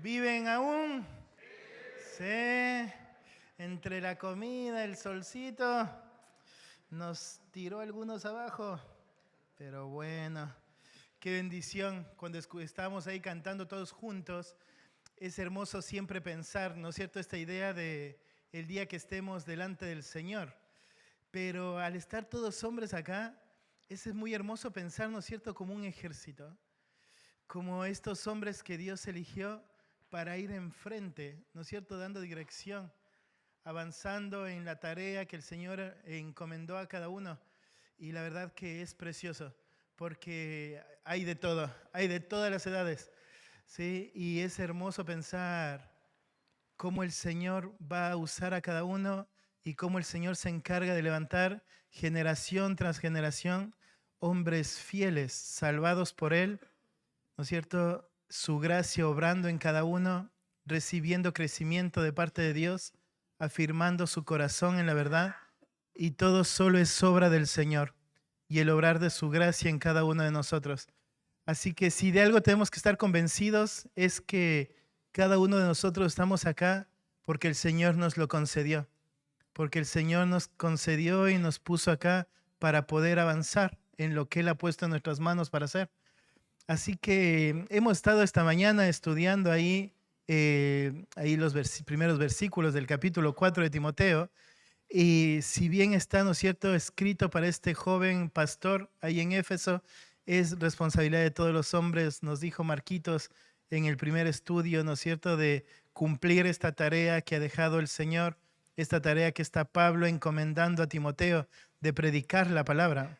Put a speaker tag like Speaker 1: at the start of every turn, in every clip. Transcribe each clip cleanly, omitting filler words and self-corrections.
Speaker 1: ¿Viven aún? Sí. Entre la comida, el solcito, nos tiró algunos abajo. Pero bueno, qué bendición. Cuando estábamos ahí cantando todos juntos, es hermoso siempre pensar, ¿no es cierto?, esta idea de el día que estemos delante del Señor. Pero al estar todos hombres acá, es muy hermoso pensar, ¿no es cierto?, como un ejército. Como estos hombres que Dios eligió para ir enfrente, ¿no es cierto?, dando dirección, avanzando en la tarea que el Señor encomendó a cada uno. Y la verdad que es precioso, porque hay de todo, hay de todas las edades, ¿sí? Y es hermoso pensar cómo el Señor va a usar a cada uno y cómo el Señor se encarga de levantar generación tras generación hombres fieles, salvados por Él, ¿no es cierto? Su gracia obrando en cada uno, recibiendo crecimiento de parte de Dios, afirmando su corazón en la verdad, y todo solo es obra del Señor y el obrar de su gracia en cada uno de nosotros. Así que si de algo tenemos que estar convencidos es que cada uno de nosotros estamos acá porque el Señor nos lo concedió, porque el Señor nos concedió y nos puso acá para poder avanzar en lo que Él ha puesto en nuestras manos para hacer. Así que hemos estado esta mañana estudiando ahí los primeros versículos del capítulo 4 de Timoteo. Y si bien está, ¿no es cierto?, escrito para este joven pastor ahí en Éfeso, es responsabilidad de todos los hombres, nos dijo Marquitos en el primer estudio, ¿no es cierto?, de cumplir esta tarea que ha dejado el Señor, esta tarea que está Pablo encomendando a Timoteo de predicar la palabra.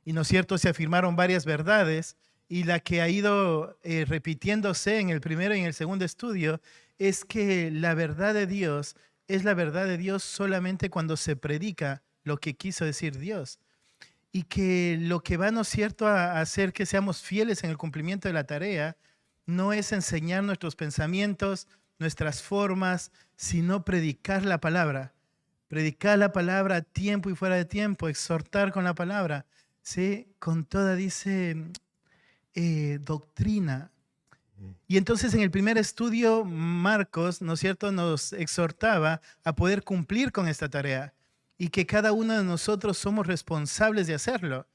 Speaker 1: Y, ¿no es cierto?, se afirmaron varias verdades, y la que ha ido repitiéndose en el primero y en el segundo estudio es que la verdad de Dios es la verdad de Dios solamente cuando se predica lo que quiso decir Dios. Y que lo que va, ¿no es cierto?, a hacer que seamos fieles en el cumplimiento de la tarea no es enseñar nuestros pensamientos, nuestras formas, sino predicar la palabra. Predicar la palabra a tiempo y fuera de tiempo, exhortar con la palabra, ¿sí? Con toda, dice, doctrina. Y entonces en el primer estudio, Marcos, ¿no es cierto?, nos exhortaba a poder cumplir con esta tarea y que cada uno de nosotros somos responsables de hacerlo.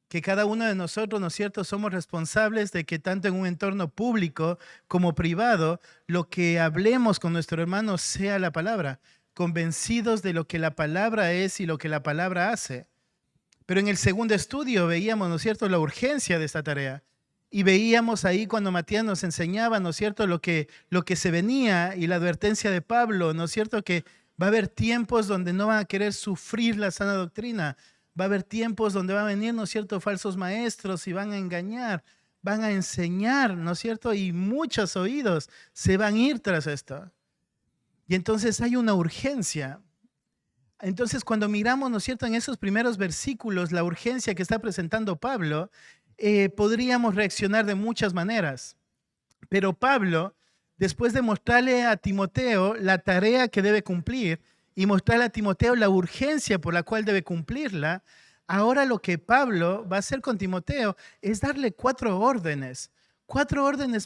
Speaker 1: Que cada uno de nosotros, ¿no es cierto?, somos responsables de que tanto en un entorno público como privado, lo que hablemos con nuestro hermano sea la palabra, convencidos de lo que la palabra es y lo que la palabra hace. Pero en el segundo estudio veíamos, ¿no es cierto?, la urgencia de esta tarea. Y veíamos ahí cuando Matías nos enseñaba, ¿no es cierto?, lo que se venía y la advertencia de Pablo, ¿no es cierto?, que va a haber tiempos donde no van a querer sufrir la sana doctrina. Va a haber tiempos donde van a venir, ¿no es cierto?, falsos maestros y van a engañar, van a enseñar, ¿no es cierto?, y muchos oídos se van a ir tras esto. Y entonces hay una urgencia. Entonces, cuando miramos, ¿no es cierto?, en esos primeros versículos, la urgencia que está presentando Pablo, podríamos reaccionar de muchas maneras. Pero Pablo, después de mostrarle a Timoteo la tarea que debe cumplir y mostrarle a Timoteo la urgencia por la cual debe cumplirla, ahora lo que Pablo va a hacer con Timoteo es darle 4 órdenes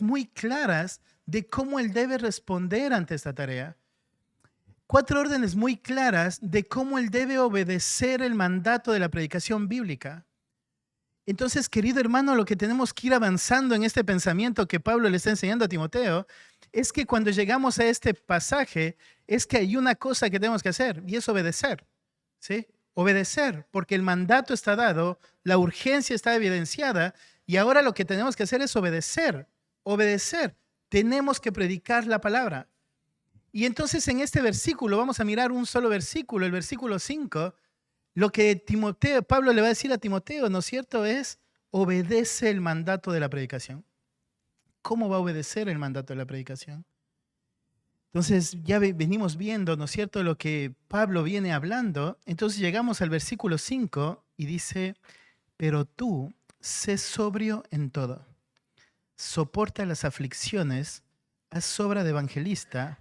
Speaker 1: muy claras de cómo él debe responder ante esta tarea. 4 órdenes muy claras de cómo él debe obedecer el mandato de la predicación bíblica. Entonces, querido hermano, lo que tenemos que ir avanzando en este pensamiento que Pablo le está enseñando a Timoteo es que cuando llegamos a este pasaje es que hay una cosa que tenemos que hacer y es obedecer, ¿sí? Obedecer, porque el mandato está dado, la urgencia está evidenciada y ahora lo que tenemos que hacer es obedecer, obedecer. Tenemos que predicar la palabra. Y entonces en este versículo, vamos a mirar un solo versículo, el versículo 5, lo que Pablo le va a decir a Timoteo, ¿no es cierto?, es obedece el mandato de la predicación. ¿Cómo va a obedecer el mandato de la predicación? Entonces ya venimos viendo, ¿no es cierto?, lo que Pablo viene hablando. Entonces llegamos al versículo 5 y dice, pero tú sé sobrio en todo, soporta las aflicciones, haz obra de evangelista,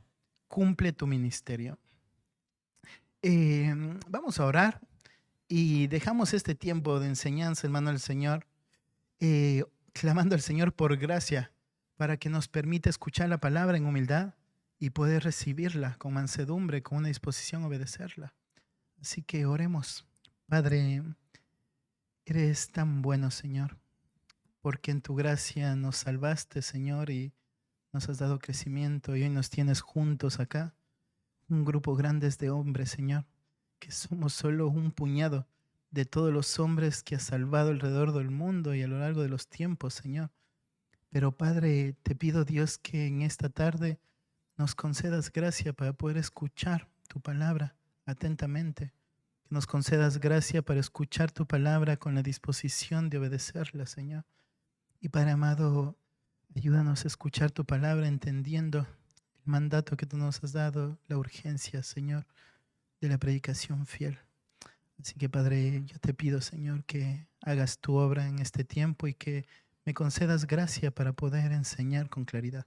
Speaker 1: cumple tu ministerio. Vamos a orar y dejamos este tiempo de enseñanza, hermano del Señor, clamando al Señor por gracia para que nos permita escuchar la palabra en humildad y poder recibirla con mansedumbre, con una disposición a obedecerla. Así que oremos. Padre, eres tan bueno, Señor, porque en tu gracia nos salvaste, Señor, y nos has dado crecimiento y hoy nos tienes juntos acá, un grupo grande de hombres, Señor, que somos solo un puñado de todos los hombres que has salvado alrededor del mundo y a lo largo de los tiempos, Señor. Pero Padre, te pido, Dios, que en esta tarde nos concedas gracia para poder escuchar tu palabra atentamente, que nos concedas gracia para escuchar tu palabra con la disposición de obedecerla, Señor. Y Padre amado, ayúdanos a escuchar tu palabra entendiendo el mandato que tú nos has dado, la urgencia, Señor, de la predicación fiel. Así que Padre, yo te pido, Señor, que hagas tu obra en este tiempo y que me concedas gracia para poder enseñar con claridad.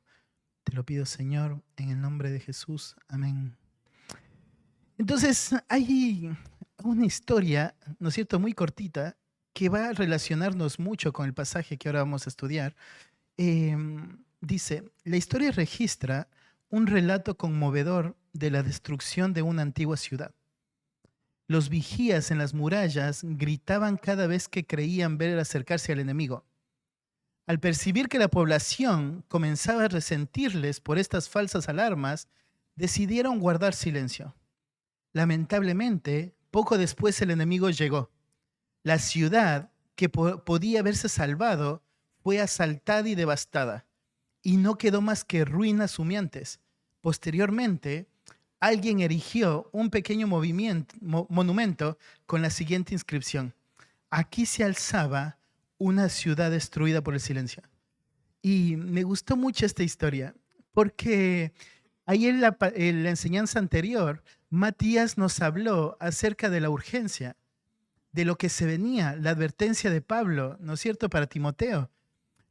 Speaker 1: Te lo pido, Señor, en el nombre de Jesús. Amén. Entonces, hay una historia, ¿no es cierto?, muy cortita, que va a relacionarnos mucho con el pasaje que ahora vamos a estudiar. Dice, la historia registra un relato conmovedor de la destrucción de una antigua ciudad. Los vigías en las murallas gritaban cada vez que creían ver acercarse al enemigo. Al percibir que la población comenzaba a resentirles por estas falsas alarmas, decidieron guardar silencio. Lamentablemente, poco después el enemigo llegó. La ciudad, que podía haberse salvado, fue asaltada y devastada, y no quedó más que ruinas humeantes. Posteriormente, alguien erigió un pequeño monumento con la siguiente inscripción: aquí se alzaba una ciudad destruida por el silencio. Y me gustó mucho esta historia, porque ahí en la enseñanza anterior, Matías nos habló acerca de la urgencia, de lo que se venía, la advertencia de Pablo, ¿no es cierto?, para Timoteo.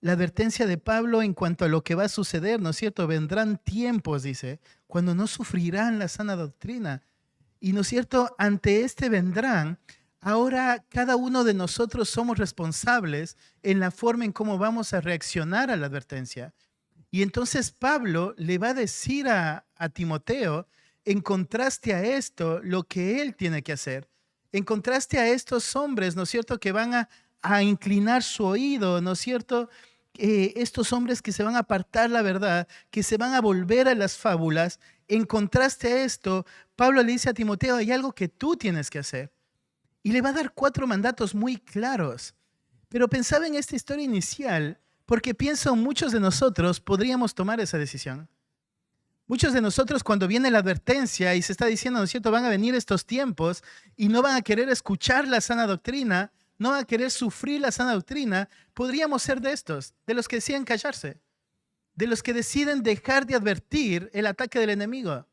Speaker 1: La advertencia de Pablo en cuanto a lo que va a suceder, ¿no es cierto? Vendrán tiempos, dice, cuando no sufrirán la sana doctrina. Y, ¿no es cierto?, ante este vendrán. Ahora cada uno de nosotros somos responsables en la forma en cómo vamos a reaccionar a la advertencia. Y entonces Pablo le va a decir a Timoteo, en contraste a esto, lo que él tiene que hacer. En contraste a estos hombres, ¿no es cierto?, que van a inclinar su oído, ¿no es cierto?, estos hombres que se van a apartar la verdad, que se van a volver a las fábulas. En contraste a esto, Pablo le dice a Timoteo, hay algo que tú tienes que hacer. Y le va a dar 4 mandatos muy claros. Pero pensaba en esta historia inicial porque pienso muchos de nosotros podríamos tomar esa decisión. Muchos de nosotros, cuando viene la advertencia y se está diciendo, ¿no es cierto?, van a venir estos tiempos y no van a querer escuchar la sana doctrina, no van a querer sufrir la sana doctrina, podríamos ser de estos, de los que deciden callarse, de los que deciden dejar de advertir el ataque del enemigo,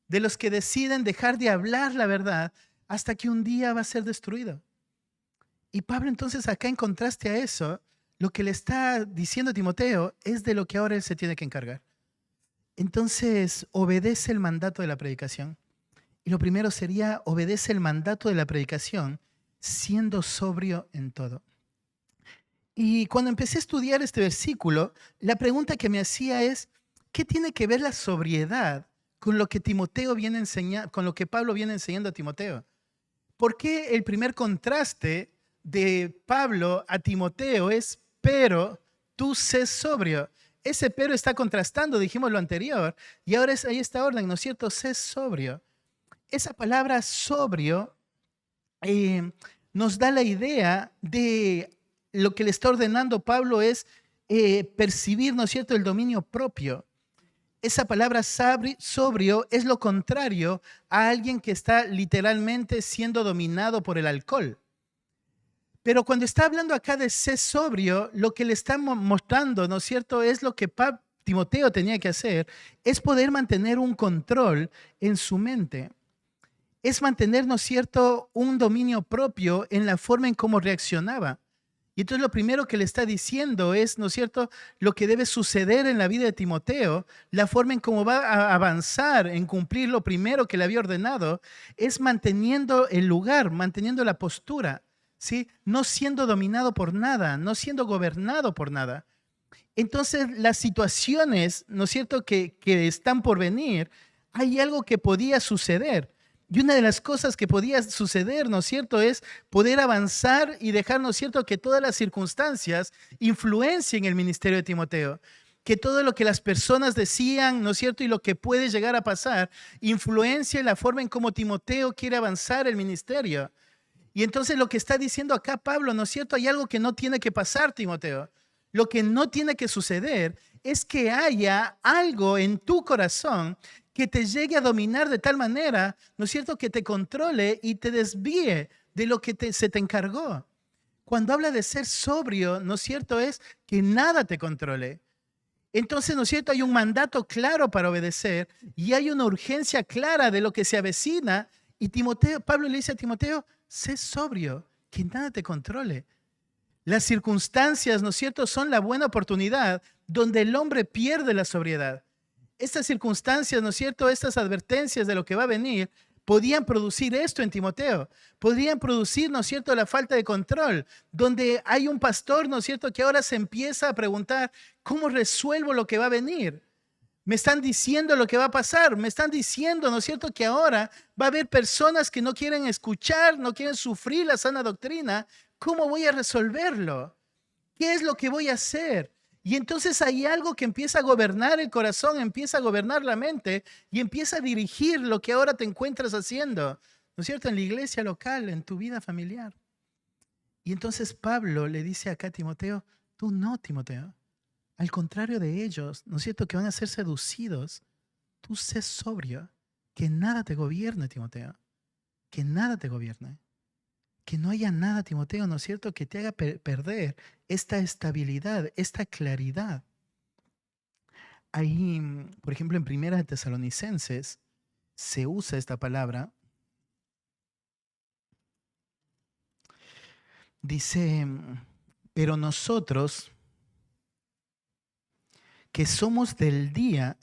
Speaker 1: de los que deciden dejar de hablar la verdad hasta que un día va a ser destruido. Y Pablo entonces acá, en contraste a eso, lo que le está diciendo a Timoteo es de lo que ahora él se tiene que encargar. Entonces, obedece el mandato de la predicación. Y lo primero sería, obedece el mandato de la predicación siendo sobrio en todo. Y cuando empecé a estudiar este versículo, la pregunta que me hacía es, ¿qué tiene que ver la sobriedad con lo que Timoteo viene enseñando, con lo que Pablo viene enseñando a Timoteo? ¿Por qué el primer contraste de Pablo a Timoteo es, pero tú sé sobrio? Ese pero está contrastando, dijimos lo anterior, y ahora es ahí esta orden, ¿no es cierto? Sé sobrio. Esa palabra sobrio nos da la idea de lo que le está ordenando Pablo es percibir, ¿no es cierto?, el dominio propio. Esa palabra sobrio es lo contrario a alguien que está literalmente siendo dominado por el alcohol. Pero cuando está hablando acá de ser sobrio, lo que le está mostrando, ¿no es cierto?, es lo que Timoteo tenía que hacer, es poder mantener un control en su mente. Es mantener, ¿no es cierto?, un dominio propio en la forma en cómo reaccionaba. Y entonces lo primero que le está diciendo es, ¿no es cierto?, lo que debe suceder en la vida de Timoteo, la forma en cómo va a avanzar en cumplir lo primero que le había ordenado, es manteniendo el lugar, manteniendo la postura, ¿sí? No siendo dominado por nada, no siendo gobernado por nada. Entonces, las situaciones, ¿no es cierto?, que están por venir, hay algo que podía suceder. Y una de las cosas que podía suceder, ¿no es cierto?, es poder avanzar y dejar, ¿no es cierto?, que todas las circunstancias influencien el ministerio de Timoteo. Que todo lo que las personas decían, ¿no es cierto?, y lo que puede llegar a pasar, influencia la forma en cómo Timoteo quiere avanzar el ministerio. Y entonces lo que está diciendo acá Pablo, ¿no es cierto? Hay algo que no tiene que pasar, Timoteo. Lo que no tiene que suceder es que haya algo en tu corazón que te llegue a dominar de tal manera, ¿no es cierto?, que te controle y te desvíe de lo que se te encargó. Cuando habla de ser sobrio, ¿no es cierto?, es que nada te controle. Entonces, ¿no es cierto?, hay un mandato claro para obedecer y hay una urgencia clara de lo que se avecina. Y Pablo le dice a Timoteo, sé sobrio, que nada te controle. Las circunstancias, ¿no es cierto?, son la buena oportunidad donde el hombre pierde la sobriedad. Estas circunstancias, ¿no es cierto?, estas advertencias de lo que va a venir, podían producir esto en Timoteo. Podrían producir, ¿no es cierto?, la falta de control, donde hay un pastor, ¿no es cierto?, que ahora se empieza a preguntar, ¿cómo resuelvo lo que va a venir? Me están diciendo lo que va a pasar, me están diciendo, ¿no es cierto?, que ahora va a haber personas que no quieren escuchar, no quieren sufrir la sana doctrina. ¿Cómo voy a resolverlo? ¿Qué es lo que voy a hacer? Y entonces hay algo que empieza a gobernar el corazón, empieza a gobernar la mente y empieza a dirigir lo que ahora te encuentras haciendo, ¿no es cierto?, en la iglesia local, en tu vida familiar. Y entonces Pablo le dice acá a Timoteo, tú no, Timoteo. Al contrario de ellos, ¿no es cierto?, que van a ser seducidos, tú sé sobrio, que nada te gobierne, Timoteo, que nada te gobierne, que no haya nada, Timoteo, ¿no es cierto?, que te haga perder esta estabilidad, esta claridad. Ahí, por ejemplo, en Primera de Tesalonicenses se usa esta palabra. Dice, pero nosotros que somos del día,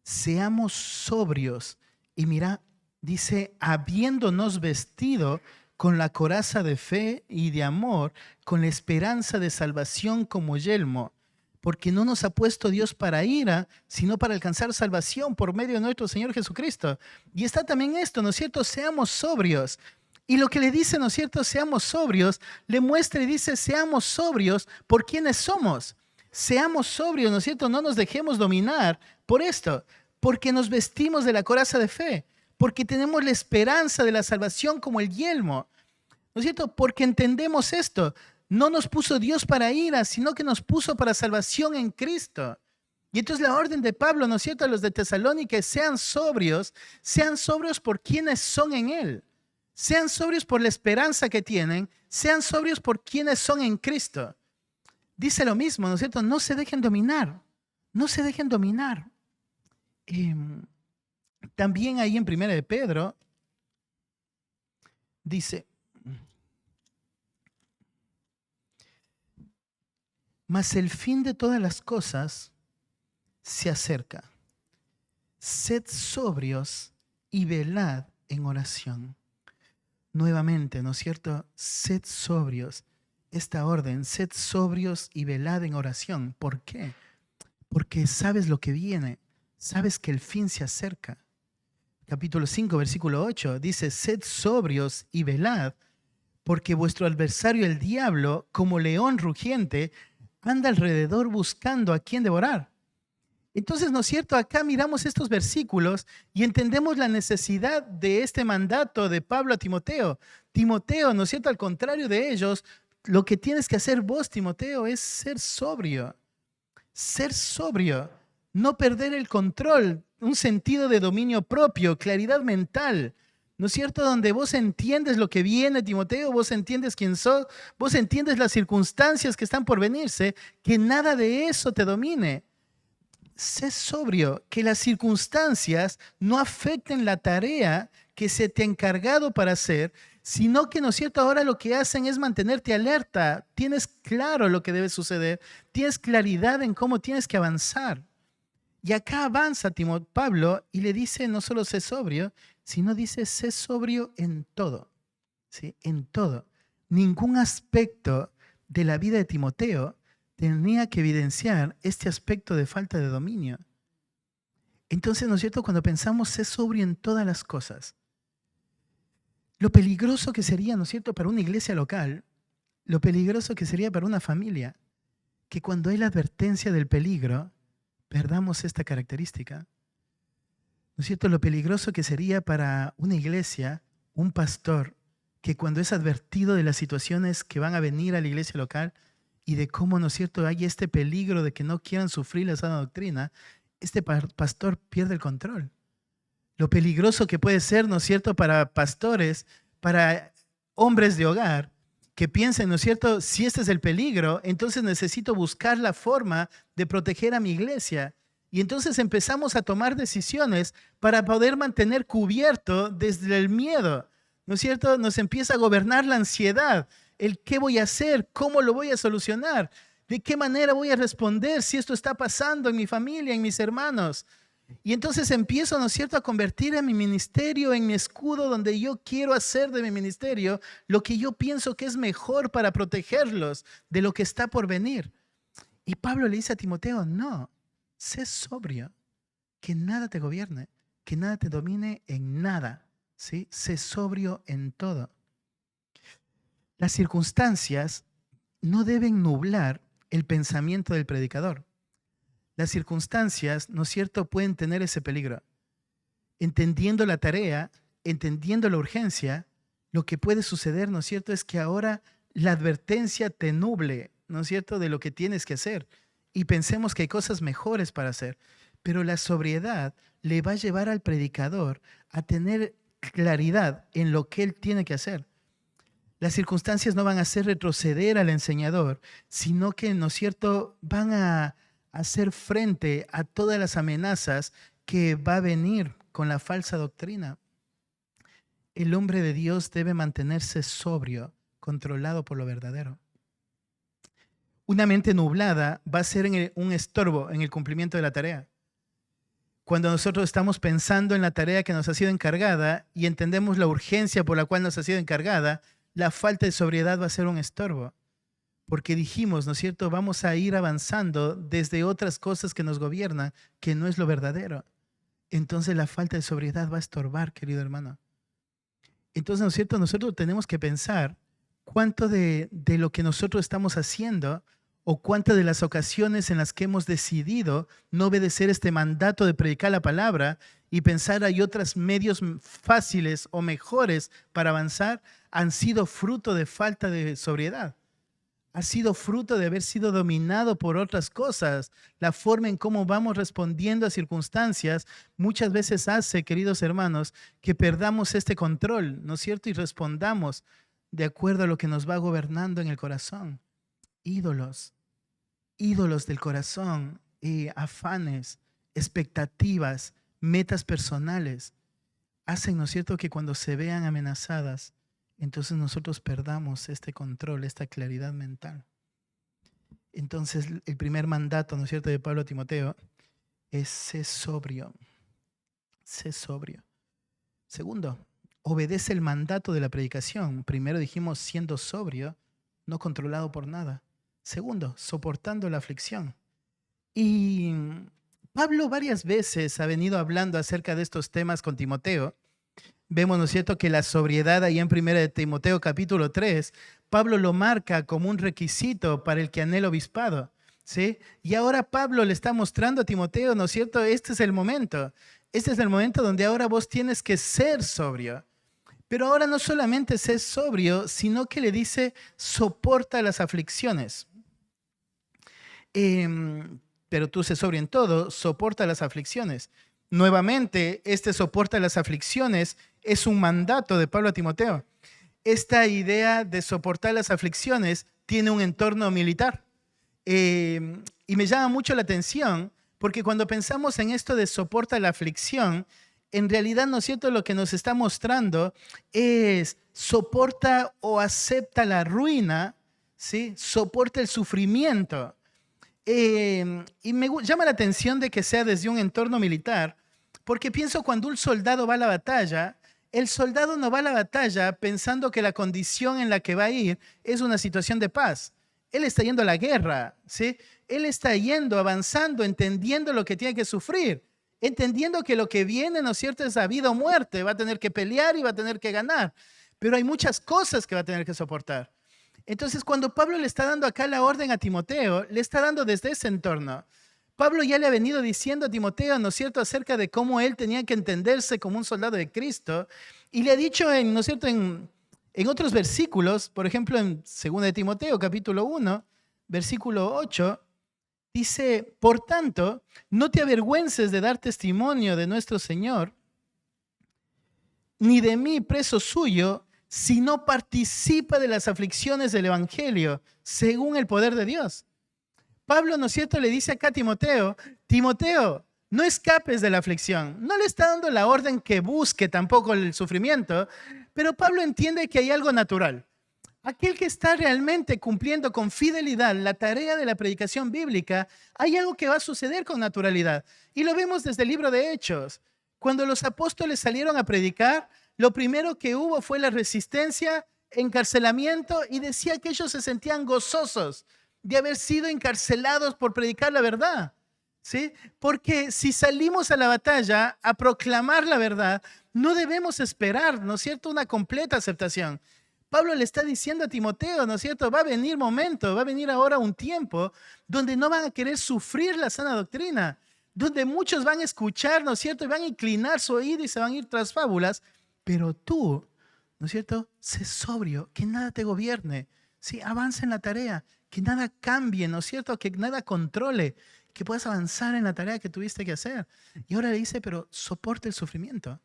Speaker 1: seamos sobrios. Y mira, dice, habiéndonos vestido con la coraza de fe y de amor, con la esperanza de salvación como yelmo, porque no nos ha puesto Dios para ira, sino para alcanzar salvación por medio de nuestro Señor Jesucristo. Y está también esto, ¿no es cierto? Seamos sobrios. Y lo que le dice, ¿no es cierto?, seamos sobrios, le muestra y dice, seamos sobrios por quienes somos. Seamos sobrios, ¿no es cierto? No nos dejemos dominar por esto, porque nos vestimos de la coraza de fe, porque tenemos la esperanza de la salvación como el yelmo, ¿no es cierto? Porque entendemos esto. No nos puso Dios para ira, sino que nos puso para salvación en Cristo. Y entonces la orden de Pablo, ¿no es cierto?, a los de Tesalónica, sean sobrios por quienes son en Él. Sean sobrios por la esperanza que tienen, sean sobrios por quienes son en Cristo. Dice lo mismo, ¿no es cierto? No se dejen dominar, no se dejen dominar. También ahí en 1 de Pedro dice, mas el fin de todas las cosas se acerca. Sed sobrios y velad en oración. Nuevamente, ¿no es cierto? Sed sobrios. Esta orden, sed sobrios y velad en oración. ¿Por qué? Porque sabes lo que viene, sabes que el fin se acerca. Capítulo 5, versículo 8, dice, sed sobrios y velad, porque vuestro adversario el diablo, como león rugiente, anda alrededor buscando a quien devorar. Entonces, ¿no es cierto? Acá miramos estos versículos y entendemos la necesidad de este mandato de Pablo a Timoteo. Timoteo, ¿no es cierto? Al contrario de ellos, lo que tienes que hacer vos, Timoteo, es ser sobrio. Ser sobrio, no perder el control, un sentido de dominio propio, claridad mental, ¿no es cierto? Donde vos entiendes lo que viene, Timoteo, vos entiendes quién sos, vos entiendes las circunstancias que están por venirse, que nada de eso te domine. Sé sobrio, que las circunstancias no afecten la tarea que se te ha encargado para hacer, sino que, ¿no es cierto?, ahora lo que hacen es mantenerte alerta. Tienes claro lo que debe suceder, tienes claridad en cómo tienes que avanzar. Y acá avanza Pablo y le dice no solo sé sobrio, sino dice sé sobrio en todo, ¿sí? En todo. Ningún aspecto de la vida de Timoteo tenía que evidenciar este aspecto de falta de dominio. Entonces, ¿no es cierto? Cuando pensamos ser sobrio en todas las cosas, lo peligroso que sería, ¿no es cierto?, para una iglesia local, lo peligroso que sería para una familia, que cuando hay la advertencia del peligro, perdamos esta característica. ¿No es cierto? Lo peligroso que sería para una iglesia, un pastor, que cuando es advertido de las situaciones que van a venir a la iglesia local y de cómo, ¿no es cierto?, hay este peligro de que no quieran sufrir la sana doctrina, este pastor pierde el control. Lo peligroso que puede ser, ¿no es cierto?, para pastores, para hombres de hogar, que piensen, ¿no es cierto?, si este es el peligro, entonces necesito buscar la forma de proteger a mi iglesia. Y entonces empezamos a tomar decisiones para poder mantener cubierto desde el miedo, ¿no es cierto? Nos empieza a gobernar la ansiedad, el qué voy a hacer, cómo lo voy a solucionar, de qué manera voy a responder si esto está pasando en mi familia, en mis hermanos. Y entonces empiezo, ¿no es cierto?, a convertir en mi ministerio, en mi escudo, donde yo quiero hacer de mi ministerio lo que yo pienso que es mejor para protegerlos de lo que está por venir. Y Pablo le dice a Timoteo, no, sé sobrio, que nada te gobierne, que nada te domine en nada, ¿sí? Sé sobrio en todo. Las circunstancias no deben nublar el pensamiento del predicador. Las circunstancias, ¿no es cierto?, pueden tener ese peligro. Entendiendo la tarea, entendiendo la urgencia, lo que puede suceder, ¿no es cierto?, es que ahora la advertencia te nuble, ¿no es cierto?, de lo que tienes que hacer. Y pensemos que hay cosas mejores para hacer. Pero la sobriedad le va a llevar al predicador a tener claridad en lo que él tiene que hacer. Las circunstancias no van a hacer retroceder al enseñador, sino que, ¿no es cierto?, van a hacer frente a todas las amenazas que va a venir con la falsa doctrina. El hombre de Dios debe mantenerse sobrio, controlado por lo verdadero. Una mente nublada va a ser un estorbo en el cumplimiento de la tarea. Cuando nosotros estamos pensando en la tarea que nos ha sido encargada y entendemos la urgencia por la cual nos ha sido encargada, la falta de sobriedad va a ser un estorbo. Porque dijimos, ¿no es cierto?, vamos a ir avanzando desde otras cosas que nos gobiernan, que no es lo verdadero. Entonces la falta de sobriedad va a estorbar, querido hermano. Entonces, ¿no es cierto?, nosotros tenemos que pensar cuánto de lo que nosotros estamos haciendo o cuántas de las ocasiones en las que hemos decidido no obedecer este mandato de predicar la palabra y pensar hay otros medios fáciles o mejores para avanzar, han sido fruto de falta de sobriedad. Ha sido fruto de haber sido dominado por otras cosas. La forma en cómo vamos respondiendo a circunstancias muchas veces hace, queridos hermanos, que perdamos este control, ¿no es cierto? Y respondamos de acuerdo a lo que nos va gobernando en el corazón. Ídolos del corazón, afanes, expectativas, metas personales, hacen, ¿no es cierto?, que cuando se vean amenazadas, entonces nosotros perdamos este control, esta claridad mental. Entonces el primer mandato, ¿no es cierto?, de Pablo a Timoteo es sé sobrio, sé sobrio. Segundo, obedece el mandato de la predicación. Primero dijimos siendo sobrio, no controlado por nada. Segundo, soportando la aflicción. Y Pablo varias veces ha venido hablando acerca de estos temas con Timoteo. Vemos, ¿no es cierto?, que la sobriedad ahí en 1 de Timoteo capítulo 3, Pablo lo marca como un requisito para el que anhela obispado, ¿sí? Y ahora Pablo le está mostrando a Timoteo, ¿no es cierto?, este es el momento. Este es el momento donde ahora vos tienes que ser sobrio. Pero ahora no solamente ser sobrio, sino que le dice, soporta las aflicciones. Pero tú sé sobrio en todo, soporta las aflicciones. Nuevamente, este soporta las aflicciones es un mandato de Pablo a Timoteo. Esta idea de soportar las aflicciones tiene un entorno militar. Y me llama mucho la atención porque cuando pensamos en esto de soporta la aflicción, en realidad, ¿no es cierto?, lo que nos está mostrando es soporta o acepta la ruina, ¿sí? Soporta el sufrimiento. Y me llama la atención de que sea desde un entorno militar, porque pienso cuando un soldado va a la batalla, el soldado no va a la batalla pensando que la condición en la que va a ir es una situación de paz. Él está yendo a la guerra, ¿sí? Él está yendo, avanzando, entendiendo lo que tiene que sufrir, entendiendo que lo que viene, ¿no es cierto?, es a vida o muerte. Va a tener que pelear y va a tener que ganar. Pero hay muchas cosas que va a tener que soportar. Entonces, cuando Pablo le está dando acá la orden a Timoteo, le está dando desde ese entorno. Pablo ya le ha venido diciendo a Timoteo, ¿no es cierto?, acerca de cómo él tenía que entenderse como un soldado de Cristo. Y le ha dicho, ¿no es cierto?, en otros versículos, por ejemplo, en 2 de Timoteo, capítulo 1, versículo 8, dice, por tanto, no te avergüences de dar testimonio de nuestro Señor, ni de mí, preso suyo, sino participa de las aflicciones del Evangelio, según el poder de Dios. Pablo, ¿no es cierto?, le dice acá a Timoteo, Timoteo, no escapes de la aflicción. No le está dando la orden que busque tampoco el sufrimiento, pero Pablo entiende que hay algo natural. Aquel que está realmente cumpliendo con fidelidad la tarea de la predicación bíblica, hay algo que va a suceder con naturalidad. Y lo vemos desde el libro de Hechos. Cuando los apóstoles salieron a predicar, lo primero que hubo fue la resistencia, encarcelamiento, y decía que ellos se sentían gozosos de haber sido encarcelados por predicar la verdad. ¿Sí? Porque si salimos a la batalla a proclamar la verdad, no debemos esperar, ¿no es cierto?, una completa aceptación. Pablo le está diciendo a Timoteo, ¿no es cierto?, va a venir momento, va a venir ahora un tiempo donde no van a querer sufrir la sana doctrina, donde muchos van a escuchar, ¿no es cierto?, y van a inclinar su oído y se van a ir tras fábulas, pero tú, ¿no es cierto?, sé sobrio, que nada te gobierne, ¿sí? Avanza en la tarea, que nada cambie, ¿no es cierto?, que nada controle, que puedas avanzar en la tarea que tuviste que hacer. Y ahora le dice, pero soporta el sufrimiento,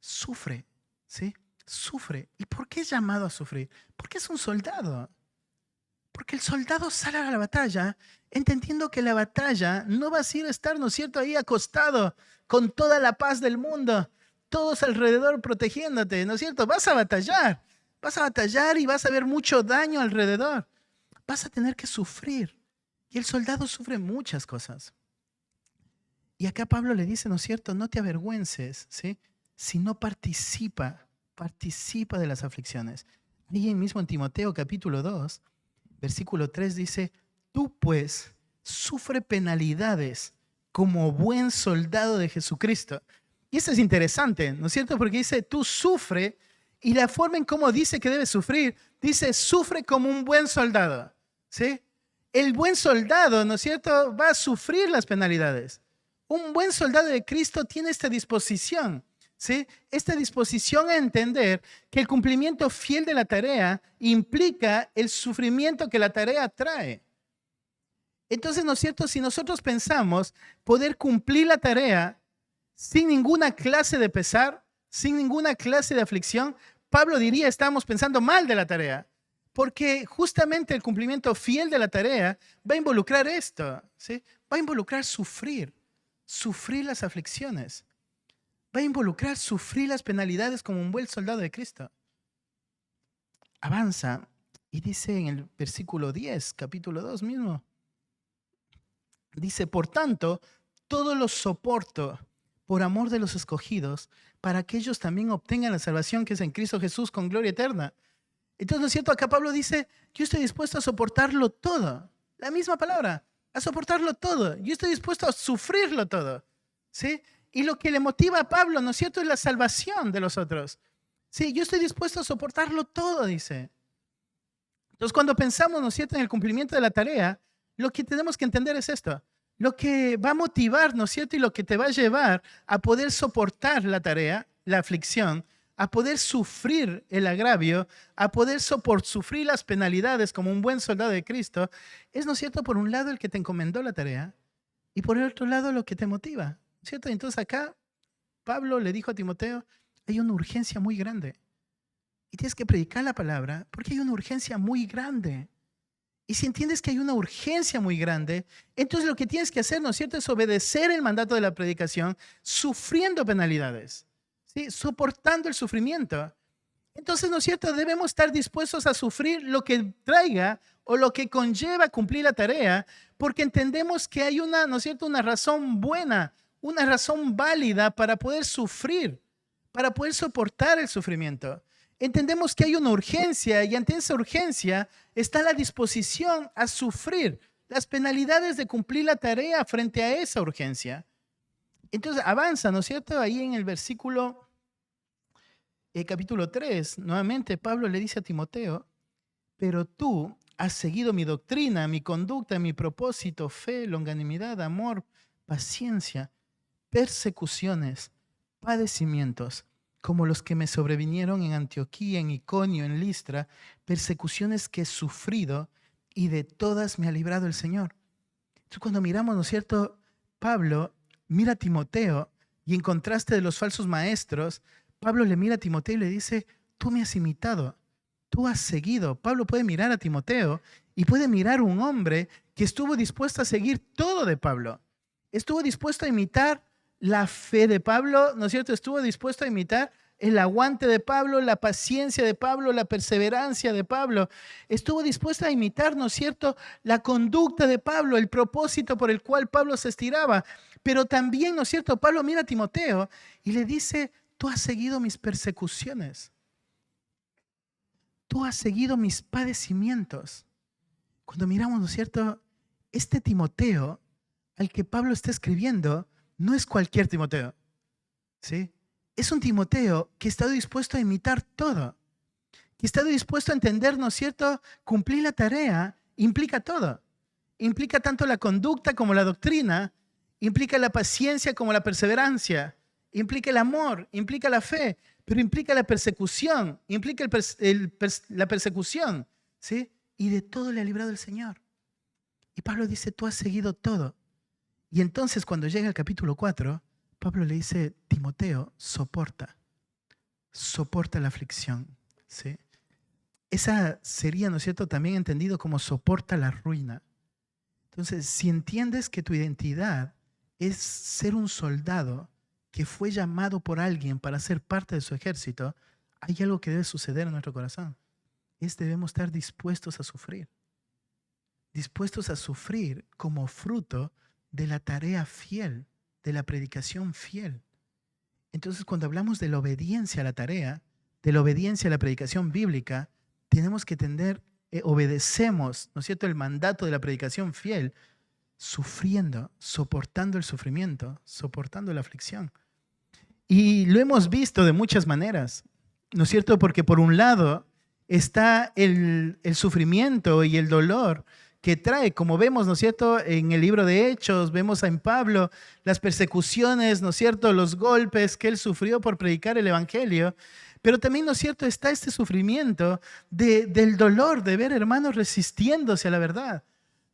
Speaker 1: sufre, ¿sí? Sufre. ¿Y por qué es llamado a sufrir? Porque es un soldado. Porque el soldado sale a la batalla entendiendo que la batalla no va a ser estar, ¿no es cierto?, ahí acostado con toda la paz del mundo, todos alrededor protegiéndote, ¿no es cierto? Vas a batallar y vas a ver mucho daño alrededor. Vas a tener que sufrir. Y el soldado sufre muchas cosas. Y acá Pablo le dice, ¿no es cierto?, no te avergüences, ¿sí?, sino participa de las aflicciones. Ahí mismo en Timoteo capítulo 2, versículo 3 dice, tú pues sufre penalidades como buen soldado de Jesucristo. Y esto es interesante, ¿no es cierto?, porque dice, tú sufre, y la forma en cómo dice que debes sufrir, dice, sufre como un buen soldado, ¿sí? El buen soldado, ¿no es cierto?, va a sufrir las penalidades. Un buen soldado de Cristo tiene esta disposición, ¿sí? Esta disposición a entender que el cumplimiento fiel de la tarea implica el sufrimiento que la tarea trae. Entonces, ¿no es cierto?, si nosotros pensamos poder cumplir la tarea sin ninguna clase de pesar, sin ninguna clase de aflicción, Pablo diría, estamos pensando mal de la tarea. Porque justamente el cumplimiento fiel de la tarea va a involucrar esto, ¿sí? Va a involucrar sufrir las aflicciones. Va a involucrar sufrir las penalidades como un buen soldado de Cristo. Avanza y dice en el versículo 10, capítulo 2 mismo, dice, por tanto, todo lo soporto por amor de los escogidos, para que ellos también obtengan la salvación que es en Cristo Jesús con gloria eterna. Entonces, ¿no es cierto? Acá Pablo dice, yo estoy dispuesto a soportarlo todo. La misma palabra, a soportarlo todo. Yo estoy dispuesto a sufrirlo todo, ¿sí? Y lo que le motiva a Pablo, ¿no es cierto?, es la salvación de los otros. Sí, yo estoy dispuesto a soportarlo todo, dice. Entonces, cuando pensamos, ¿no es cierto?, en el cumplimiento de la tarea, lo que tenemos que entender es esto. Lo que va a motivar, ¿no es cierto?, y lo que te va a llevar a poder soportar la tarea, la aflicción, a poder sufrir el agravio, a poder sufrir las penalidades como un buen soldado de Cristo, es, ¿no es cierto?, por un lado el que te encomendó la tarea y por el otro lado lo que te motiva, ¿cierto? Entonces acá Pablo le dijo a Timoteo, hay una urgencia muy grande y tienes que predicar la palabra porque hay una urgencia muy grande. Y si entiendes que hay una urgencia muy grande, entonces lo que tienes que hacer, ¿no es cierto?, es obedecer el mandato de la predicación sufriendo penalidades, ¿sí?, soportando el sufrimiento. Entonces, ¿no es cierto?, debemos estar dispuestos a sufrir lo que traiga o lo que conlleva cumplir la tarea, porque entendemos que hay una, ¿no es cierto?, una razón buena, una razón válida para poder sufrir, para poder soportar el sufrimiento. entendemos que hay una urgencia y ante esa urgencia está la disposición a sufrir las penalidades de cumplir la tarea frente a esa urgencia. Entonces avanza, ¿no es cierto? Ahí en el versículo capítulo 3, nuevamente Pablo le dice a Timoteo, pero tú has seguido mi doctrina, mi conducta, mi propósito, fe, longanimidad, amor, paciencia, persecuciones, padecimientos, como los que me sobrevinieron en Antioquía, en Iconio, en Listra, persecuciones que he sufrido y de todas me ha librado el Señor. Entonces cuando miramos, ¿no es cierto? Pablo mira a Timoteo y en contraste de los falsos maestros, Pablo le mira a Timoteo y le dice, tú me has imitado, tú has seguido. Pablo puede mirar a Timoteo y puede mirar a un hombre que estuvo dispuesto a seguir todo de Pablo. Estuvo dispuesto a imitar la fe de Pablo, ¿no es cierto? Estuvo dispuesto a imitar el aguante de Pablo, la paciencia de Pablo, la perseverancia de Pablo. Estuvo dispuesto a imitar, ¿no es cierto?, la conducta de Pablo, el propósito por el cual Pablo se estiraba. Pero también, ¿no es cierto?, Pablo mira a Timoteo y le dice, tú has seguido mis persecuciones. Tú has seguido mis padecimientos. Cuando miramos, ¿no es cierto?, este Timoteo al que Pablo está escribiendo no es cualquier Timoteo, ¿sí? Es un Timoteo que está dispuesto a imitar todo, que está dispuesto a entender, ¿no es cierto?, cumplir la tarea implica todo. Implica tanto la conducta como la doctrina, implica la paciencia como la perseverancia, implica el amor, implica la fe, pero implica la persecución, implica la persecución, ¿sí? Y de todo le ha librado el Señor. Y Pablo dice, tú has seguido todo. Y entonces cuando llega el capítulo 4, Pablo le dice, Timoteo, soporta la aflicción, ¿sí? Esa sería, ¿no es cierto?, también entendido como soporta la ruina. Entonces, si entiendes que tu identidad es ser un soldado que fue llamado por alguien para ser parte de su ejército, hay algo que debe suceder en nuestro corazón. Debemos estar dispuestos a sufrir. Dispuestos a sufrir como fruto de la tarea fiel, de la predicación fiel. Entonces, cuando hablamos de la obediencia a la tarea, de la obediencia a la predicación bíblica, tenemos que entender, obedecemos, ¿no es cierto?, el mandato de la predicación fiel, sufriendo, soportando el sufrimiento, soportando la aflicción. Y lo hemos visto de muchas maneras, ¿no es cierto? Porque por un lado está el sufrimiento y el dolor que trae, como vemos, ¿no es cierto?, en el libro de Hechos, vemos en Pablo las persecuciones, ¿no es cierto?, los golpes que él sufrió por predicar el evangelio, pero también, ¿no es cierto?, está este sufrimiento del dolor de ver hermanos resistiéndose a la verdad,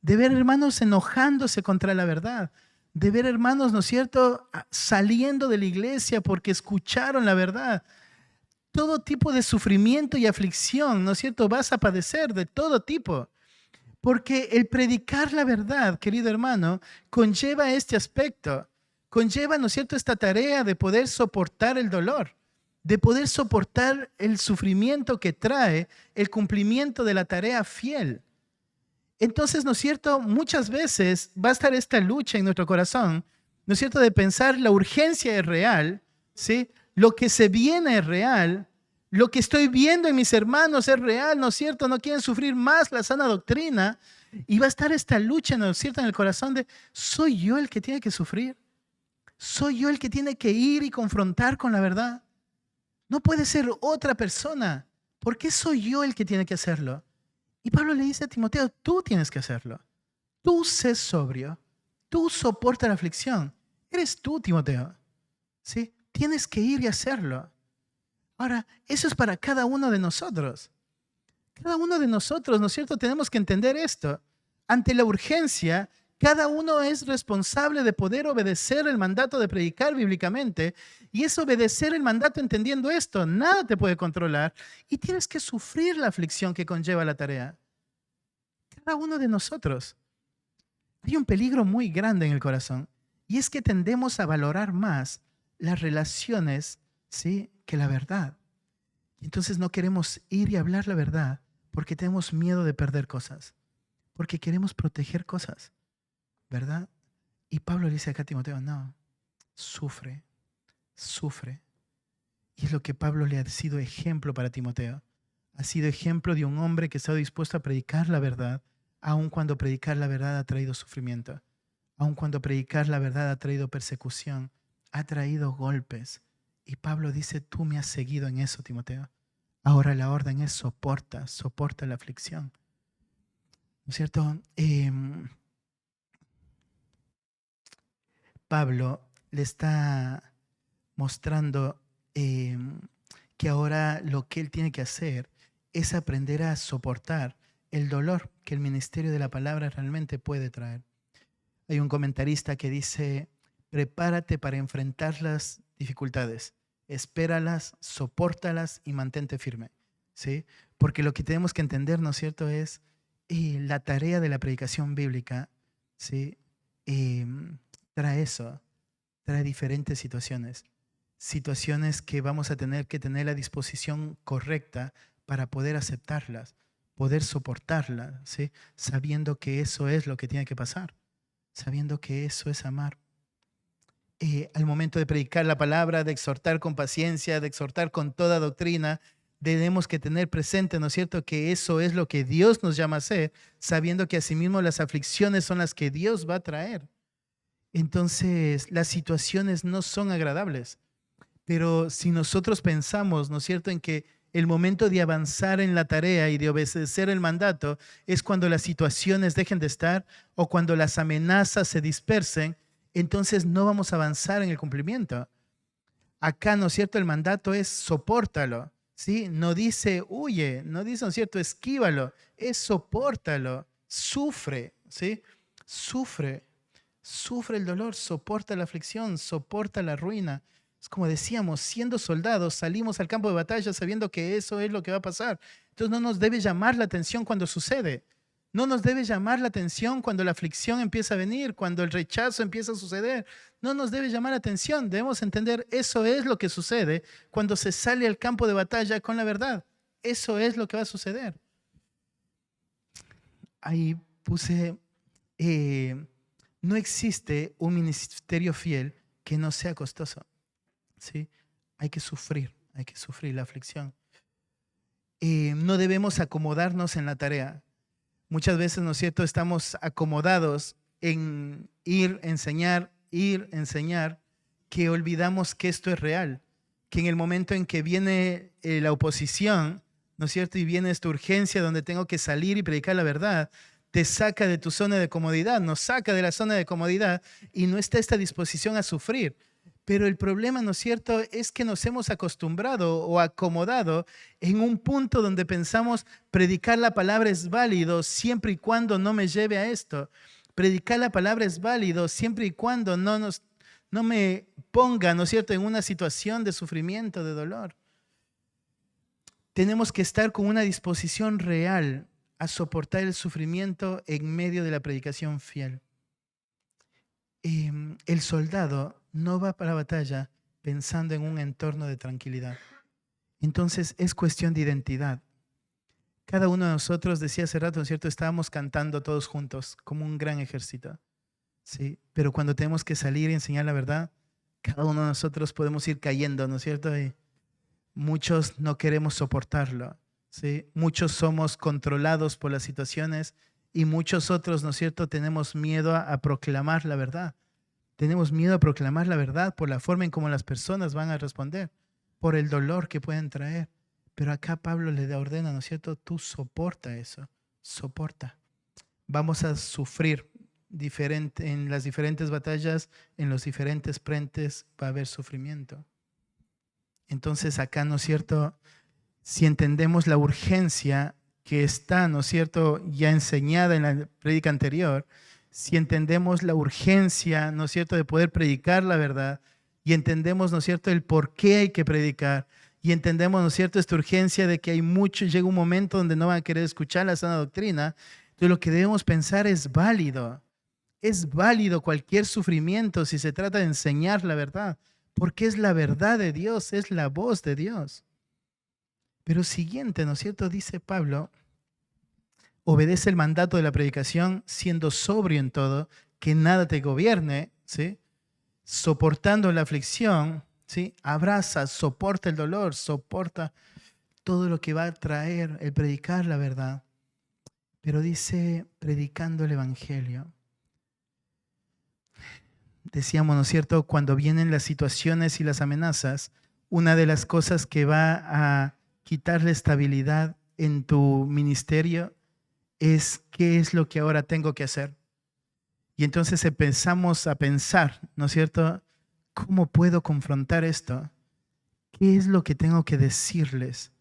Speaker 1: de ver hermanos enojándose contra la verdad, de ver hermanos, ¿no es cierto?, saliendo de la iglesia porque escucharon la verdad. Todo tipo de sufrimiento y aflicción, ¿no es cierto?, vas a padecer de todo tipo. Porque el predicar la verdad, querido hermano, conlleva este aspecto, conlleva, ¿no es cierto?, esta tarea de poder soportar el dolor, de poder soportar el sufrimiento que trae el cumplimiento de la tarea fiel. Entonces, ¿no es cierto?, muchas veces va a estar esta lucha en nuestro corazón, ¿no es cierto?, de pensar la urgencia es real, ¿sí? Lo que se viene es real, lo que estoy viendo en mis hermanos es real, ¿no es cierto? No quieren sufrir más la sana doctrina. Y va a estar esta lucha, ¿no es cierto?, en el corazón de, ¿soy yo el que tiene que sufrir? ¿Soy yo el que tiene que ir y confrontar con la verdad? No puede ser otra persona. ¿Por qué soy yo el que tiene que hacerlo? Y Pablo le dice a Timoteo, tú tienes que hacerlo. Tú sé sobrio. Tú soporta la aflicción. Eres tú, Timoteo. ¿Sí? Tienes que ir y hacerlo. Ahora, eso es para cada uno de nosotros. Cada uno de nosotros, ¿no es cierto?, tenemos que entender esto. Ante la urgencia, cada uno es responsable de poder obedecer el mandato de predicar bíblicamente. Y es obedecer el mandato entendiendo esto. Nada te puede controlar y tienes que sufrir la aflicción que conlleva la tarea. Cada uno de nosotros. Hay un peligro muy grande en el corazón y es que tendemos a valorar más las relaciones, ¿sí?, que la verdad. Entonces no queremos ir y hablar la verdad porque tenemos miedo de perder cosas, porque queremos proteger cosas, ¿verdad? Y Pablo le dice acá a Timoteo, no, sufre, sufre. Y es lo que Pablo le ha sido ejemplo para Timoteo. Ha sido ejemplo de un hombre que está dispuesto a predicar la verdad, aun cuando predicar la verdad ha traído sufrimiento, aun cuando predicar la verdad ha traído persecución, ha traído golpes. Y Pablo dice, tú me has seguido en eso, Timoteo. Ahora la orden es soporta la aflicción. ¿No es cierto? Pablo le está mostrando que ahora lo que él tiene que hacer es aprender a soportar el dolor que el ministerio de la palabra realmente puede traer. Hay un comentarista que dice, prepárate para enfrentar las dificultades, espéralas, sopórtalas y mantente firme, ¿sí? Porque lo que tenemos que entender, ¿no es cierto?, es la tarea de la predicación bíblica, ¿sí? Trae eso, trae diferentes situaciones. Situaciones que vamos a tener que tener la disposición correcta para poder aceptarlas, poder soportarlas, ¿sí? Sabiendo que eso es lo que tiene que pasar, sabiendo que eso es amar. Al momento de predicar la palabra, de exhortar con paciencia, de exhortar con toda doctrina, tenemos que tener presente, ¿no es cierto?, que eso es lo que Dios nos llama a hacer, sabiendo que asimismo las aflicciones son las que Dios va a traer. Entonces, las situaciones no son agradables. Pero si nosotros pensamos, ¿no es cierto?, en que el momento de avanzar en la tarea y de obedecer el mandato es cuando las situaciones dejen de estar o cuando las amenazas se dispersen, entonces no vamos a avanzar en el cumplimiento. Acá, ¿no es cierto?, el mandato es sopórtalo, ¿sí? No dice huye, no dice, ¿no es cierto?, esquívalo, es sopórtalo, sufre, ¿sí? Sufre el dolor, soporta la aflicción, soporta la ruina. Es como decíamos, siendo soldados salimos al campo de batalla sabiendo que eso es lo que va a pasar. Entonces no nos debe llamar la atención cuando sucede. No nos debe llamar la atención cuando la aflicción empieza a venir, cuando el rechazo empieza a suceder. No nos debe llamar la atención. Debemos entender, eso es lo que sucede cuando se sale al campo de batalla con la verdad. Eso es lo que va a suceder. Ahí puse, no existe un ministerio fiel que no sea costoso. ¿Sí? Hay que sufrir la aflicción. No debemos acomodarnos en la tarea. Muchas veces, ¿no es cierto?, estamos acomodados en ir, enseñar, que olvidamos que esto es real, que en el momento en que viene la oposición, ¿no es cierto?, y viene esta urgencia donde tengo que salir y predicar la verdad, te saca de tu zona de comodidad, nos saca de la zona de comodidad y no está esta disposición a sufrir. Pero el problema, ¿no es cierto?, es que nos hemos acostumbrado o acomodado en un punto donde pensamos predicar la palabra es válido siempre y cuando no me lleve a esto. Predicar la palabra es válido siempre y cuando no me ponga, ¿no es cierto?, en una situación de sufrimiento, de dolor. Tenemos que estar con una disposición real a soportar el sufrimiento en medio de la predicación fiel. El soldado no va para la batalla pensando en un entorno de tranquilidad. Entonces es cuestión de identidad. Cada uno de nosotros, decía hace rato, ¿no es cierto?, estábamos cantando todos juntos como un gran ejército. ¿Sí? Pero cuando tenemos que salir y enseñar la verdad, cada uno de nosotros podemos ir cayendo, ¿no es cierto? Y muchos no queremos soportarlo. ¿Sí? Muchos somos controlados por las situaciones y muchos otros, ¿no es cierto?, tenemos miedo a proclamar la verdad. Tenemos miedo a proclamar la verdad por la forma en cómo las personas van a responder, por el dolor que pueden traer. Pero acá Pablo le ordena, ¿no es cierto?, tú soporta eso, soporta. Vamos a sufrir en las diferentes batallas, en los diferentes frentes va a haber sufrimiento. Entonces acá, ¿no es cierto?, si entendemos la urgencia que está, ¿no es cierto?, ya enseñada en la prédica anterior, si entendemos la urgencia, ¿no es cierto?, de poder predicar la verdad y entendemos, ¿no es cierto?, el por qué hay que predicar y entendemos, ¿no es cierto?, esta urgencia de que hay muchos, llega un momento donde no van a querer escuchar la sana doctrina, entonces lo que debemos pensar es válido cualquier sufrimiento si se trata de enseñar la verdad, porque es la verdad de Dios, es la voz de Dios. Pero siguiente, ¿no es cierto?, dice Pablo, obedece el mandato de la predicación siendo sobrio en todo, que nada te gobierne, ¿sí?, soportando la aflicción, ¿sí? Abraza, soporta el dolor, soporta todo lo que va a traer el predicar la verdad. Pero dice, predicando el evangelio. Decíamos, ¿no es cierto? Cuando vienen las situaciones y las amenazas, una de las cosas que va a quitarle estabilidad en tu ministerio es qué es lo que ahora tengo que hacer. Y entonces empezamos a pensar, ¿no es cierto? ¿Cómo puedo confrontar esto? ¿Qué es lo que tengo que decirles?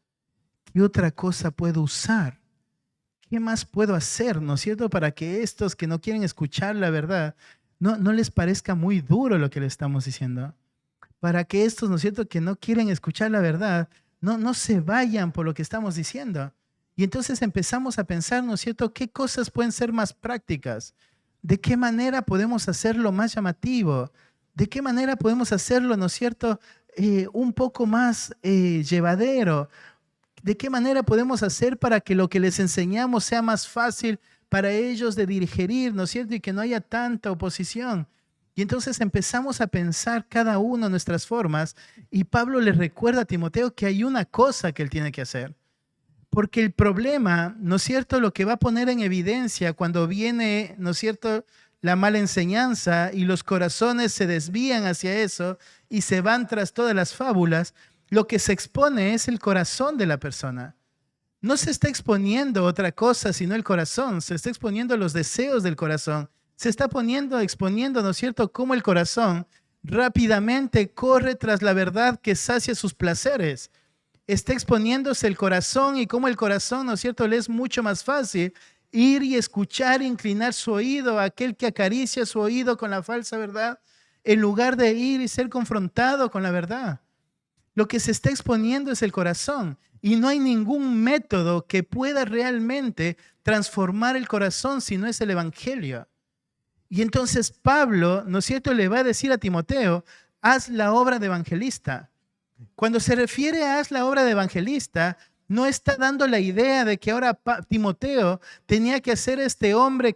Speaker 1: ¿Qué otra cosa puedo usar? ¿Qué más puedo hacer, no es cierto? Para que estos que no quieren escuchar la verdad, no les parezca muy duro lo que le estamos diciendo. Para que estos, ¿no es cierto?, que no quieren escuchar la verdad, no se vayan por lo que estamos diciendo. Y entonces empezamos a pensar, ¿no es cierto?, qué cosas pueden ser más prácticas. ¿De qué manera podemos hacerlo más llamativo? ¿De qué manera podemos hacerlo, ¿no es cierto?, un poco más llevadero? ¿De qué manera podemos hacer para que lo que les enseñamos sea más fácil para ellos de digerir, ¿no es cierto? Y que no haya tanta oposición. Y entonces empezamos a pensar cada uno nuestras formas y Pablo le recuerda a Timoteo que hay una cosa que él tiene que hacer. Porque el problema, ¿no es cierto? Lo que va a poner en evidencia cuando viene, ¿no es cierto?, la mala enseñanza y los corazones se desvían hacia eso y se van tras todas las fábulas, lo que se expone es el corazón de la persona. No se está exponiendo otra cosa sino el corazón, se está exponiendo los deseos del corazón, se está exponiendo, ¿no es cierto?, cómo el corazón rápidamente corre tras la verdad que sacia sus placeres. Está exponiéndose el corazón y cómo el corazón, ¿no es cierto?, le es mucho más fácil ir y escuchar, inclinar su oído a aquel que acaricia su oído con la falsa verdad, en lugar de ir y ser confrontado con la verdad. Lo que se está exponiendo es el corazón y no hay ningún método que pueda realmente transformar el corazón si no es el evangelio. Y entonces Pablo, ¿no es cierto?, le va a decir a Timoteo, haz la obra de evangelista. Cuando se refiere a haz la obra de evangelista, no está dando la idea de que ahora Timoteo tenía que ser este hombre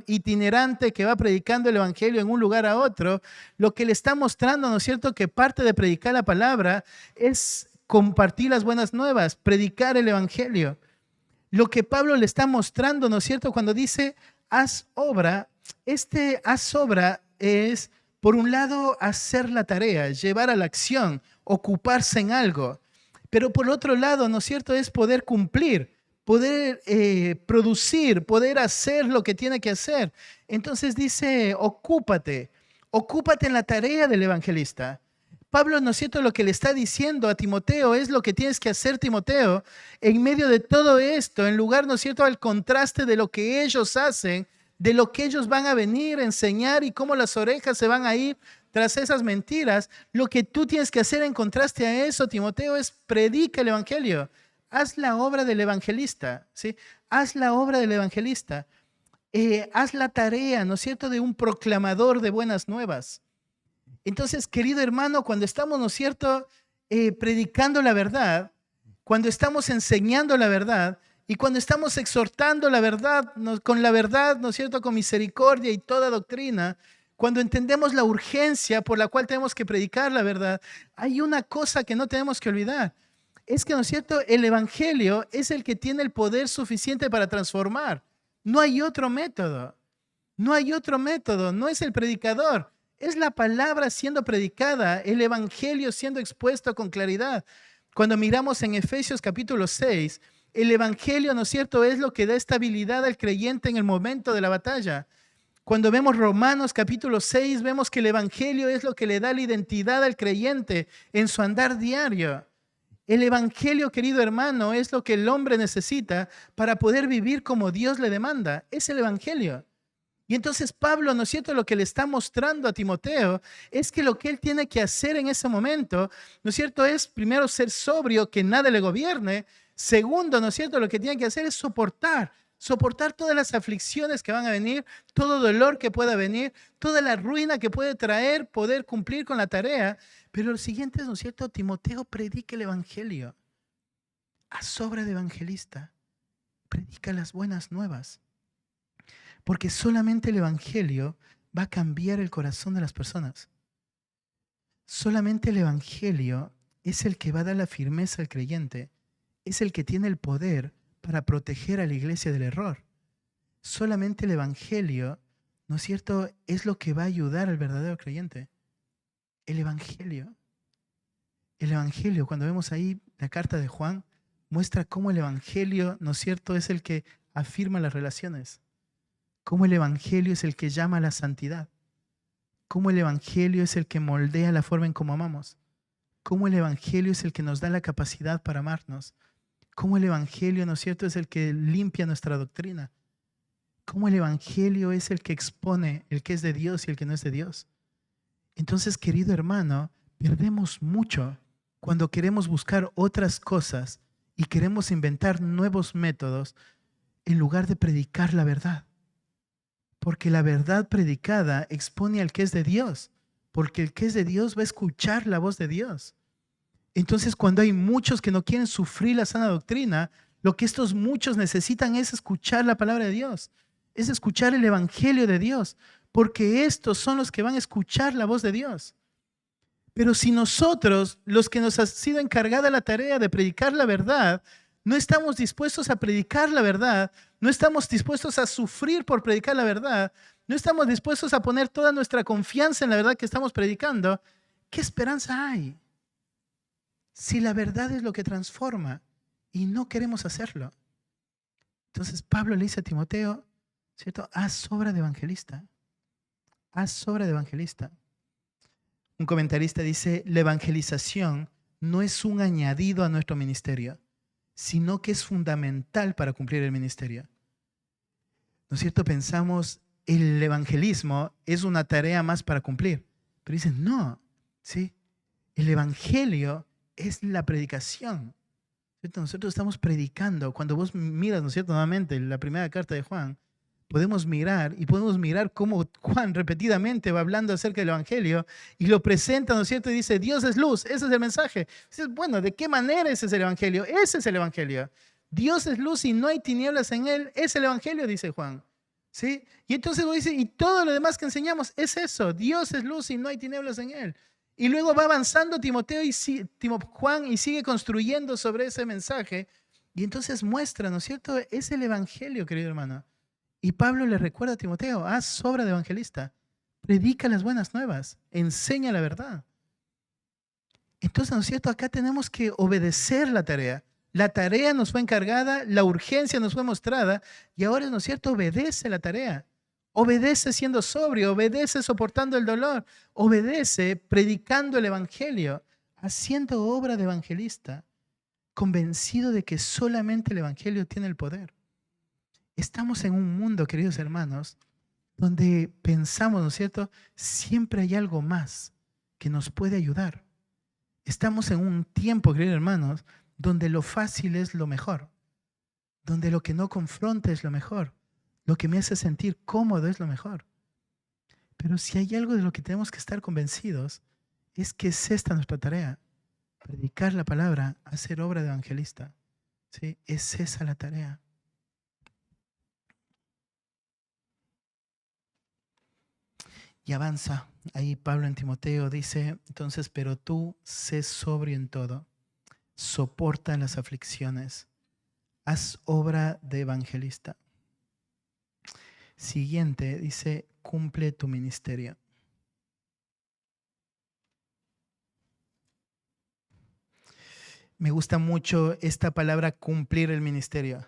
Speaker 1: itinerante que va predicando el evangelio en un lugar a otro. Lo que le está mostrando, ¿no es cierto?, que parte de predicar la palabra es compartir las buenas nuevas, predicar el evangelio. Lo que Pablo le está mostrando, ¿no es cierto?, cuando dice haz obra, haz obra es, por un lado, hacer la tarea, llevar a la acción, ocuparse en algo. Pero por otro lado, ¿no es cierto?, es poder cumplir, poder producir, poder hacer lo que tiene que hacer. Entonces dice, ocúpate en la tarea del evangelista. Pablo, ¿no es cierto?, lo que le está diciendo a Timoteo es lo que tienes que hacer, Timoteo, en medio de todo esto, en lugar, ¿no es cierto?, al contraste de lo que ellos hacen, de lo que ellos van a venir a enseñar y cómo las orejas se van a ir tras esas mentiras. Lo que tú tienes que hacer en contraste a eso, Timoteo, es predica el evangelio. Haz la obra del evangelista, ¿sí? Haz la obra del evangelista. Haz la tarea, ¿no es cierto?, de un proclamador de buenas nuevas. Entonces, querido hermano, cuando estamos, ¿no es cierto?, predicando la verdad, cuando estamos enseñando la verdad y cuando estamos exhortando la verdad, con la verdad, ¿no es cierto?, con misericordia y toda doctrina, cuando entendemos la urgencia por la cual tenemos que predicar la verdad, hay una cosa que no tenemos que olvidar. Es que, ¿no es cierto?, el evangelio es el que tiene el poder suficiente para transformar. No hay otro método. No hay otro método. No es el predicador. Es la palabra siendo predicada, el evangelio siendo expuesto con claridad. Cuando miramos en Efesios capítulo 6, el evangelio, ¿no es cierto?, es lo que da estabilidad al creyente en el momento de la batalla. Cuando vemos Romanos capítulo 6, vemos que el evangelio es lo que le da la identidad al creyente en su andar diario. El evangelio, querido hermano, es lo que el hombre necesita para poder vivir como Dios le demanda. Es el evangelio. Y entonces Pablo, ¿no es cierto?, lo que le está mostrando a Timoteo es que lo que él tiene que hacer en ese momento, ¿no es cierto?, es primero ser sobrio, que nada le gobierne. Segundo, ¿no es cierto?, lo que tiene que hacer es soportar todas las aflicciones que van a venir, todo dolor que pueda venir, toda la ruina que puede traer, poder cumplir con la tarea. Pero lo siguiente es, ¿no es cierto?, Timoteo, predica el evangelio. Haz obra de evangelista. Predica las buenas nuevas. Porque solamente el evangelio va a cambiar el corazón de las personas. Solamente el Evangelio es el que va a dar la firmeza al creyente, es el que tiene el poder para proteger a la iglesia del error. Solamente el Evangelio, ¿no es cierto?, es lo que va a ayudar al verdadero creyente. El Evangelio. El Evangelio, cuando vemos ahí la carta de Juan, muestra cómo el Evangelio, ¿no es cierto?, es el que afirma las relaciones. Cómo el Evangelio es el que llama a la santidad. Cómo el Evangelio es el que moldea la forma en cómo amamos. Cómo el Evangelio es el que nos da la capacidad para amarnos. Cómo el Evangelio, ¿no es cierto?, es el que limpia nuestra doctrina. Cómo el Evangelio es el que expone el que es de Dios y el que no es de Dios. Entonces, querido hermano, perdemos mucho cuando queremos buscar otras cosas y queremos inventar nuevos métodos en lugar de predicar la verdad. Porque la verdad predicada expone al que es de Dios, porque el que es de Dios va a escuchar la voz de Dios. Entonces, cuando hay muchos que no quieren sufrir la sana doctrina, lo que estos muchos necesitan es escuchar la palabra de Dios, es escuchar el evangelio de Dios, porque estos son los que van a escuchar la voz de Dios. Pero si nosotros, los que nos ha sido encargada la tarea de predicar la verdad, no estamos dispuestos a predicar la verdad, no estamos dispuestos a sufrir por predicar la verdad, no estamos dispuestos a poner toda nuestra confianza en la verdad que estamos predicando, ¿qué esperanza hay? Si la verdad es lo que transforma y no queremos hacerlo. Entonces Pablo le dice a Timoteo, ¿cierto? Haz obra de evangelista. Haz obra de evangelista. Un comentarista dice, la evangelización no es un añadido a nuestro ministerio, sino que es fundamental para cumplir el ministerio. ¿No es cierto? Pensamos, el evangelismo es una tarea más para cumplir. Pero dicen, no, ¿sí? El evangelio es la predicación. ¿Cierto? Nosotros estamos predicando. Cuando vos miras, ¿no es cierto?, nuevamente la primera carta de Juan, podemos mirar cómo Juan repetidamente va hablando acerca del evangelio y lo presenta, ¿no es cierto?, y dice, Dios es luz, ese es el mensaje. Dices, bueno, ¿de qué manera ese es el evangelio? Ese es el evangelio. Dios es luz y no hay tinieblas en él, es el evangelio, dice Juan. ¿Sí? Y entonces dice, y todo lo demás que enseñamos es eso, Dios es luz y no hay tinieblas en él. Y luego va avanzando Juan y sigue construyendo sobre ese mensaje y entonces muestra, ¿no es cierto?, es el evangelio, querido hermano. Y Pablo le recuerda a Timoteo, haz obra de evangelista, predica las buenas nuevas, enseña la verdad. Entonces, ¿no es cierto?, acá tenemos que obedecer la tarea. La tarea nos fue encargada, la urgencia nos fue mostrada y ahora, ¿no es cierto?, obedece la tarea. Obedece siendo sobrio, obedece soportando el dolor, obedece predicando el evangelio, haciendo obra de evangelista, convencido de que solamente el evangelio tiene el poder. Estamos en un mundo, queridos hermanos, donde pensamos, ¿no es cierto?, siempre hay algo más que nos puede ayudar. Estamos en un tiempo, queridos hermanos, donde lo fácil es lo mejor, donde lo que no confronta es lo mejor, lo que me hace sentir cómodo es lo mejor. Pero si hay algo de lo que tenemos que estar convencidos, es que es esta nuestra tarea, predicar la palabra, hacer obra de evangelista. ¿Sí? Es esa la tarea. Y avanza. Ahí Pablo en Timoteo dice, entonces, pero tú sé sobrio en todo, soporta las aflicciones, haz obra de evangelista. Siguiente, dice, cumple tu ministerio. Me gusta mucho esta palabra, cumplir el ministerio.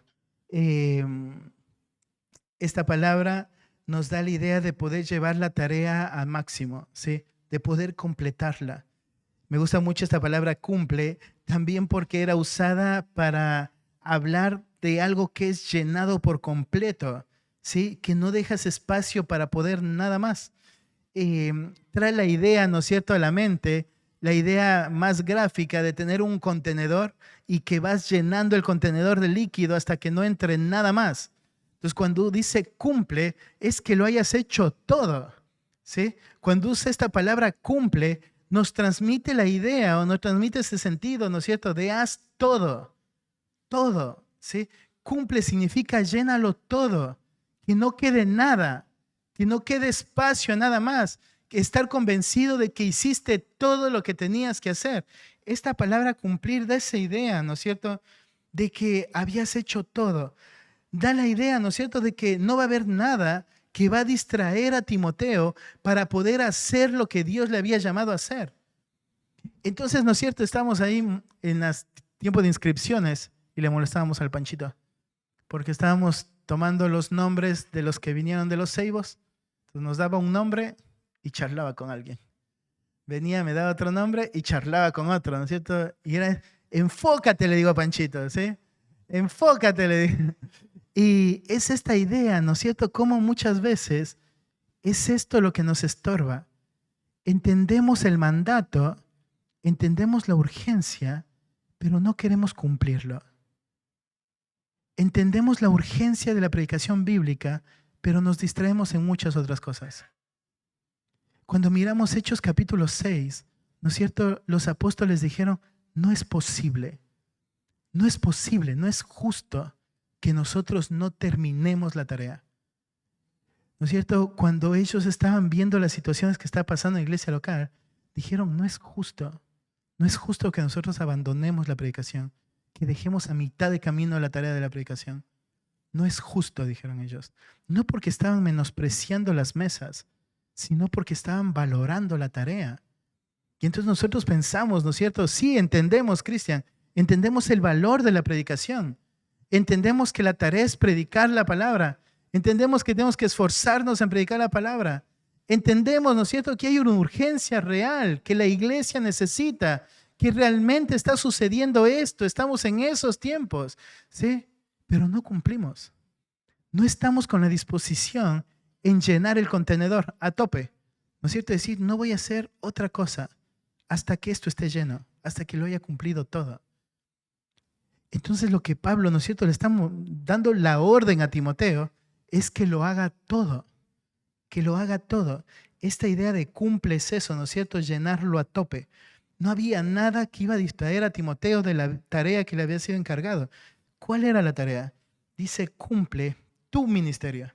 Speaker 1: Esta palabra nos da la idea de poder llevar la tarea al máximo, ¿sí? De poder completarla. Me gusta mucho esta palabra cumple, también porque era usada para hablar de algo que es llenado por completo, ¿sí? Que no dejas espacio para poder nada más. Trae la idea, ¿no es cierto?, a la mente, la idea más gráfica de tener un contenedor y que vas llenando el contenedor de líquido hasta que no entre nada más. Entonces, cuando dice cumple, es que lo hayas hecho todo, ¿sí? Cuando usa esta palabra cumple, nos transmite la idea o nos transmite ese sentido, ¿no es cierto?, de haz todo, todo, ¿sí? Cumple significa llénalo todo, que no quede nada, que no quede espacio a nada más, estar convencido de que hiciste todo lo que tenías que hacer. Esta palabra cumplir da esa idea, ¿no es cierto?, de que habías hecho todo. Da la idea, ¿no es cierto?, de que no va a haber nada que va a distraer a Timoteo para poder hacer lo que Dios le había llamado a hacer. Entonces, ¿no es cierto?, estamos ahí en el tiempo de inscripciones y le molestábamos al Panchito porque estábamos tomando los nombres de los que vinieron de los Ceibos. Entonces nos daba un nombre y charlaba con alguien. Venía, me daba otro nombre y charlaba con otro, ¿no es cierto? Y era, enfócate, le digo a Panchito, ¿sí? Enfócate, le digo. Y es esta idea, ¿no es cierto?, cómo muchas veces es esto lo que nos estorba. Entendemos el mandato, entendemos la urgencia, pero no queremos cumplirlo. Entendemos la urgencia de la predicación bíblica, pero nos distraemos en muchas otras cosas. Cuando miramos Hechos capítulo 6, ¿no es cierto?, los apóstoles dijeron, no es posible, no es justo que nosotros no terminemos la tarea. ¿No es cierto? Cuando ellos estaban viendo las situaciones que está pasando en la iglesia local, dijeron, no es justo que nosotros abandonemos la predicación, que dejemos a mitad de camino la tarea de la predicación. No es justo, dijeron ellos. No porque estaban menospreciando las mesas, sino porque estaban valorando la tarea. Y entonces nosotros pensamos, ¿no es cierto? Sí, entendemos, Cristian, entendemos el valor de la predicación. Entendemos que la tarea es predicar la palabra. Entendemos que tenemos que esforzarnos en predicar la palabra. Entendemos, ¿no es cierto?, que hay una urgencia real, que la iglesia necesita, que realmente está sucediendo esto, estamos en esos tiempos, ¿sí? Pero no cumplimos. No estamos con la disposición en llenar el contenedor a tope, ¿no es cierto? Decir, no voy a hacer otra cosa hasta que esto esté lleno, hasta que lo haya cumplido todo. Entonces lo que Pablo, ¿no es cierto?, le estamos dando la orden a Timoteo es que lo haga todo, que lo haga todo. Esta idea de cumples eso, ¿no es cierto?, llenarlo a tope. No había nada que iba a distraer a Timoteo de la tarea que le había sido encargado. ¿Cuál era la tarea? Dice, cumple tu ministerio.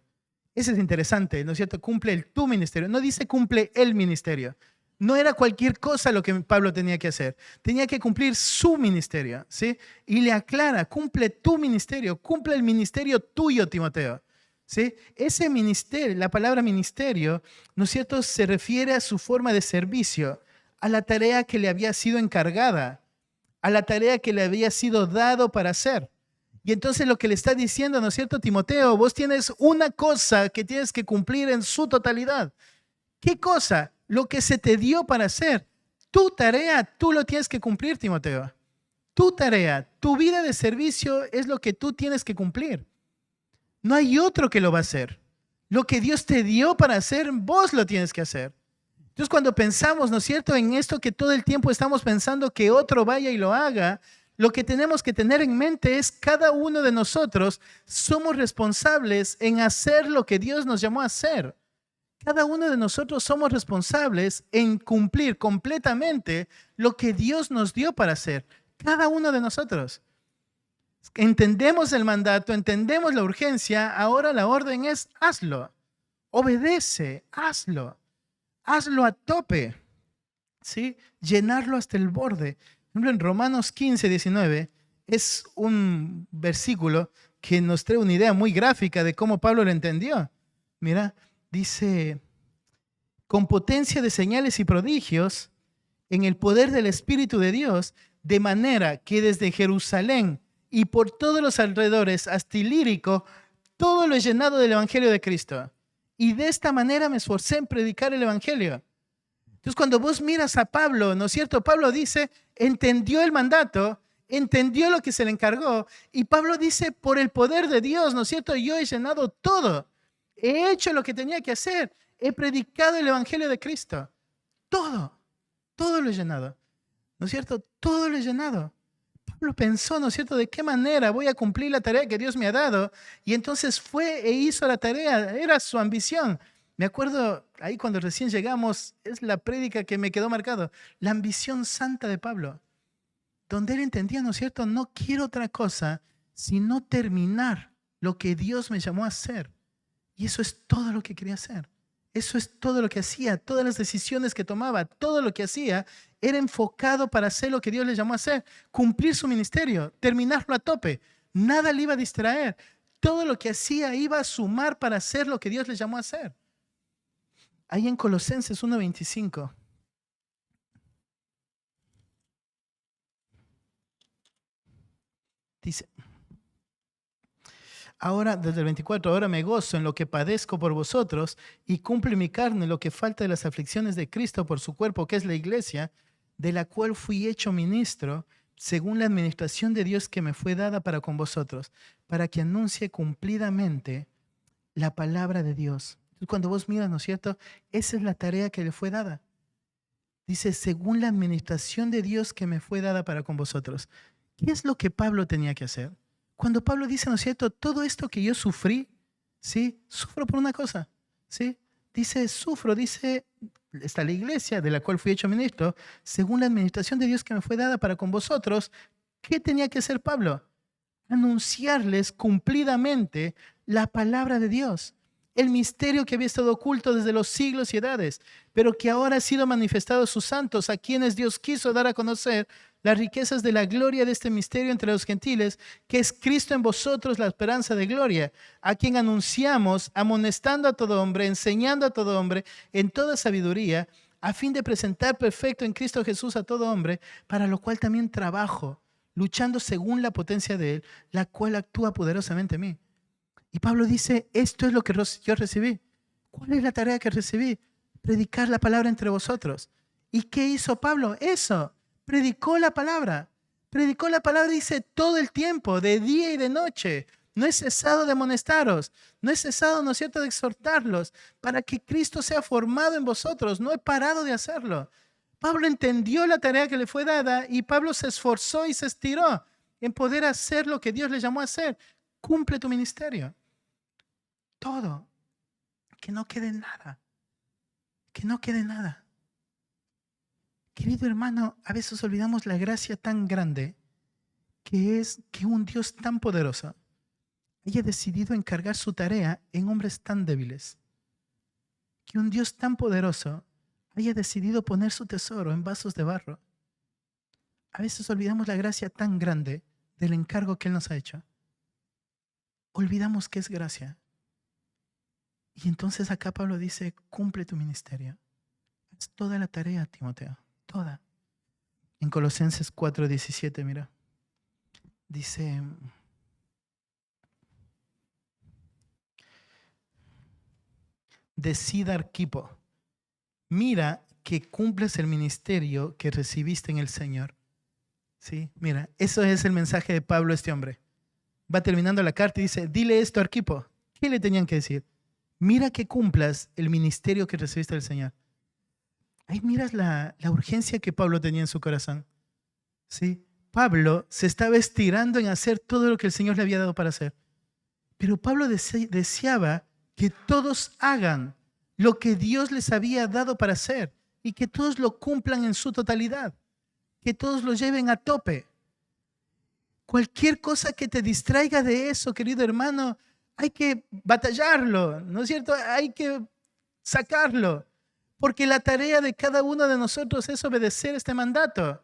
Speaker 1: Eso es interesante, ¿no es cierto? Cumple tu ministerio. No dice cumple el ministerio. No era cualquier cosa lo que Pablo tenía que hacer. Tenía que cumplir su ministerio, ¿sí? Y le aclara, cumple tu ministerio, cumple el ministerio tuyo, Timoteo, ¿sí? Ese ministerio, la palabra ministerio, ¿no es cierto?, se refiere a su forma de servicio, a la tarea que le había sido encargada, a la tarea que le había sido dado para hacer. Y entonces lo que le está diciendo, ¿no es cierto?, Timoteo, vos tienes una cosa que tienes que cumplir en su totalidad. ¿Qué cosa? Lo que se te dio para hacer. Tu tarea, tú lo tienes que cumplir, Timoteo. Tu tarea, tu vida de servicio es lo que tú tienes que cumplir. No hay otro que lo va a hacer. Lo que Dios te dio para hacer, vos lo tienes que hacer. Entonces cuando pensamos, ¿no es cierto?, en esto que todo el tiempo estamos pensando que otro vaya y lo haga, lo que tenemos que tener en mente es cada uno de nosotros somos responsables en hacer lo que Dios nos llamó a hacer. Cada uno de nosotros somos responsables en cumplir completamente lo que Dios nos dio para hacer. Cada uno de nosotros. Entendemos el mandato, entendemos la urgencia, ahora la orden es hazlo. Obedece, hazlo. Hazlo a tope, ¿sí? Llenarlo hasta el borde. Por ejemplo, en Romanos 15, 19 es un versículo que nos trae una idea muy gráfica de cómo Pablo lo entendió. Mira, dice, con potencia de señales y prodigios, en el poder del Espíritu de Dios, de manera que desde Jerusalén y por todos los alrededores hasta Ilírico, todo lo he llenado del Evangelio de Cristo. Y de esta manera me esforcé en predicar el Evangelio. Entonces, cuando vos miras a Pablo, ¿no es cierto? Pablo dice, entendió el mandato, entendió lo que se le encargó. Y Pablo dice, por el poder de Dios, ¿no es cierto? Yo he llenado todo. He hecho lo que tenía que hacer. He predicado el Evangelio de Cristo. Todo lo he llenado. ¿No es cierto? Todo lo he llenado. Pablo pensó, ¿no es cierto?, de qué manera voy a cumplir la tarea que Dios me ha dado. Y entonces fue e hizo la tarea. Era su ambición. Me acuerdo ahí cuando recién llegamos, es la prédica que me quedó marcado. La ambición santa de Pablo. Donde él entendía, ¿no es cierto?, no quiero otra cosa sino terminar lo que Dios me llamó a hacer. Y eso es todo lo que quería hacer. Eso es todo lo que hacía, todas las decisiones que tomaba, todo lo que hacía era enfocado para hacer lo que Dios le llamó a hacer, cumplir su ministerio, terminarlo a tope. Nada le iba a distraer. Todo lo que hacía iba a sumar para hacer lo que Dios le llamó a hacer. Ahí en Colosenses 1:25. Dice, ahora, desde el 24, ahora me gozo en lo que padezco por vosotros y cumple mi carne lo que falta de las aflicciones de Cristo por su cuerpo, que es la iglesia, de la cual fui hecho ministro, según la administración de Dios que me fue dada para con vosotros, para que anuncie cumplidamente la palabra de Dios. Cuando vos miras, ¿no es cierto? Esa es la tarea que le fue dada. Dice, según la administración de Dios que me fue dada para con vosotros. ¿Qué es lo que Pablo tenía que hacer? Cuando Pablo dice, ¿no es cierto? Todo esto que yo sufrí, ¿sí? Sufro por una cosa, ¿sí? Dice, sufro, dice, está la iglesia de la cual fui hecho ministro, según la administración de Dios que me fue dada para con vosotros. ¿Qué tenía que hacer Pablo? Anunciarles cumplidamente la palabra de Dios, el misterio que había estado oculto desde los siglos y edades, pero que ahora ha sido manifestado a sus santos, a quienes Dios quiso dar a conocer las riquezas de la gloria de este misterio entre los gentiles, que es Cristo en vosotros, la esperanza de gloria, a quien anunciamos, amonestando a todo hombre, enseñando a todo hombre en toda sabiduría, a fin de presentar perfecto en Cristo Jesús a todo hombre, para lo cual también trabajo, luchando según la potencia de Él, la cual actúa poderosamente en mí. Y Pablo dice, esto es lo que yo recibí. ¿Cuál es la tarea que recibí? Predicar la palabra entre vosotros. ¿Y qué hizo Pablo? Eso, predicó la palabra. Predicó la palabra, dice, todo el tiempo, de día y de noche. No he cesado de amonestaros, no he cesado, ¿no es cierto?, de exhortarlos para que Cristo sea formado en vosotros. No he parado de hacerlo. Pablo entendió la tarea que le fue dada y Pablo se esforzó y se estiró en poder hacer lo que Dios le llamó a hacer. Cumple tu ministerio. Todo. Que no quede nada. Que no quede nada. Querido hermano, a veces olvidamos la gracia tan grande que es que un Dios tan poderoso haya decidido encargar su tarea en hombres tan débiles. Que un Dios tan poderoso haya decidido poner su tesoro en vasos de barro. A veces olvidamos la gracia tan grande del encargo que Él nos ha hecho. Olvidamos que es gracia. Y entonces acá Pablo dice, cumple tu ministerio. Es toda la tarea, Timoteo, toda. En Colosenses 4:17, mira, dice, decida Arquipo, mira que cumples el ministerio que recibiste en el Señor. ¿Sí? Mira, eso es el mensaje de Pablo a este hombre. Va terminando la carta y dice, dile esto a Arquipo. ¿Qué le tenían que decir? Mira que cumplas el ministerio que recibiste del Señor. Ahí miras la urgencia que Pablo tenía en su corazón. ¿Sí? Pablo se estaba estirando en hacer todo lo que el Señor le había dado para hacer. Pero Pablo deseaba que todos hagan lo que Dios les había dado para hacer y que todos lo cumplan en su totalidad, que todos lo lleven a tope. Cualquier cosa que te distraiga de eso, querido hermano, hay que batallarlo, ¿no es cierto? Hay que sacarlo, porque la tarea de cada uno de nosotros es obedecer este mandato.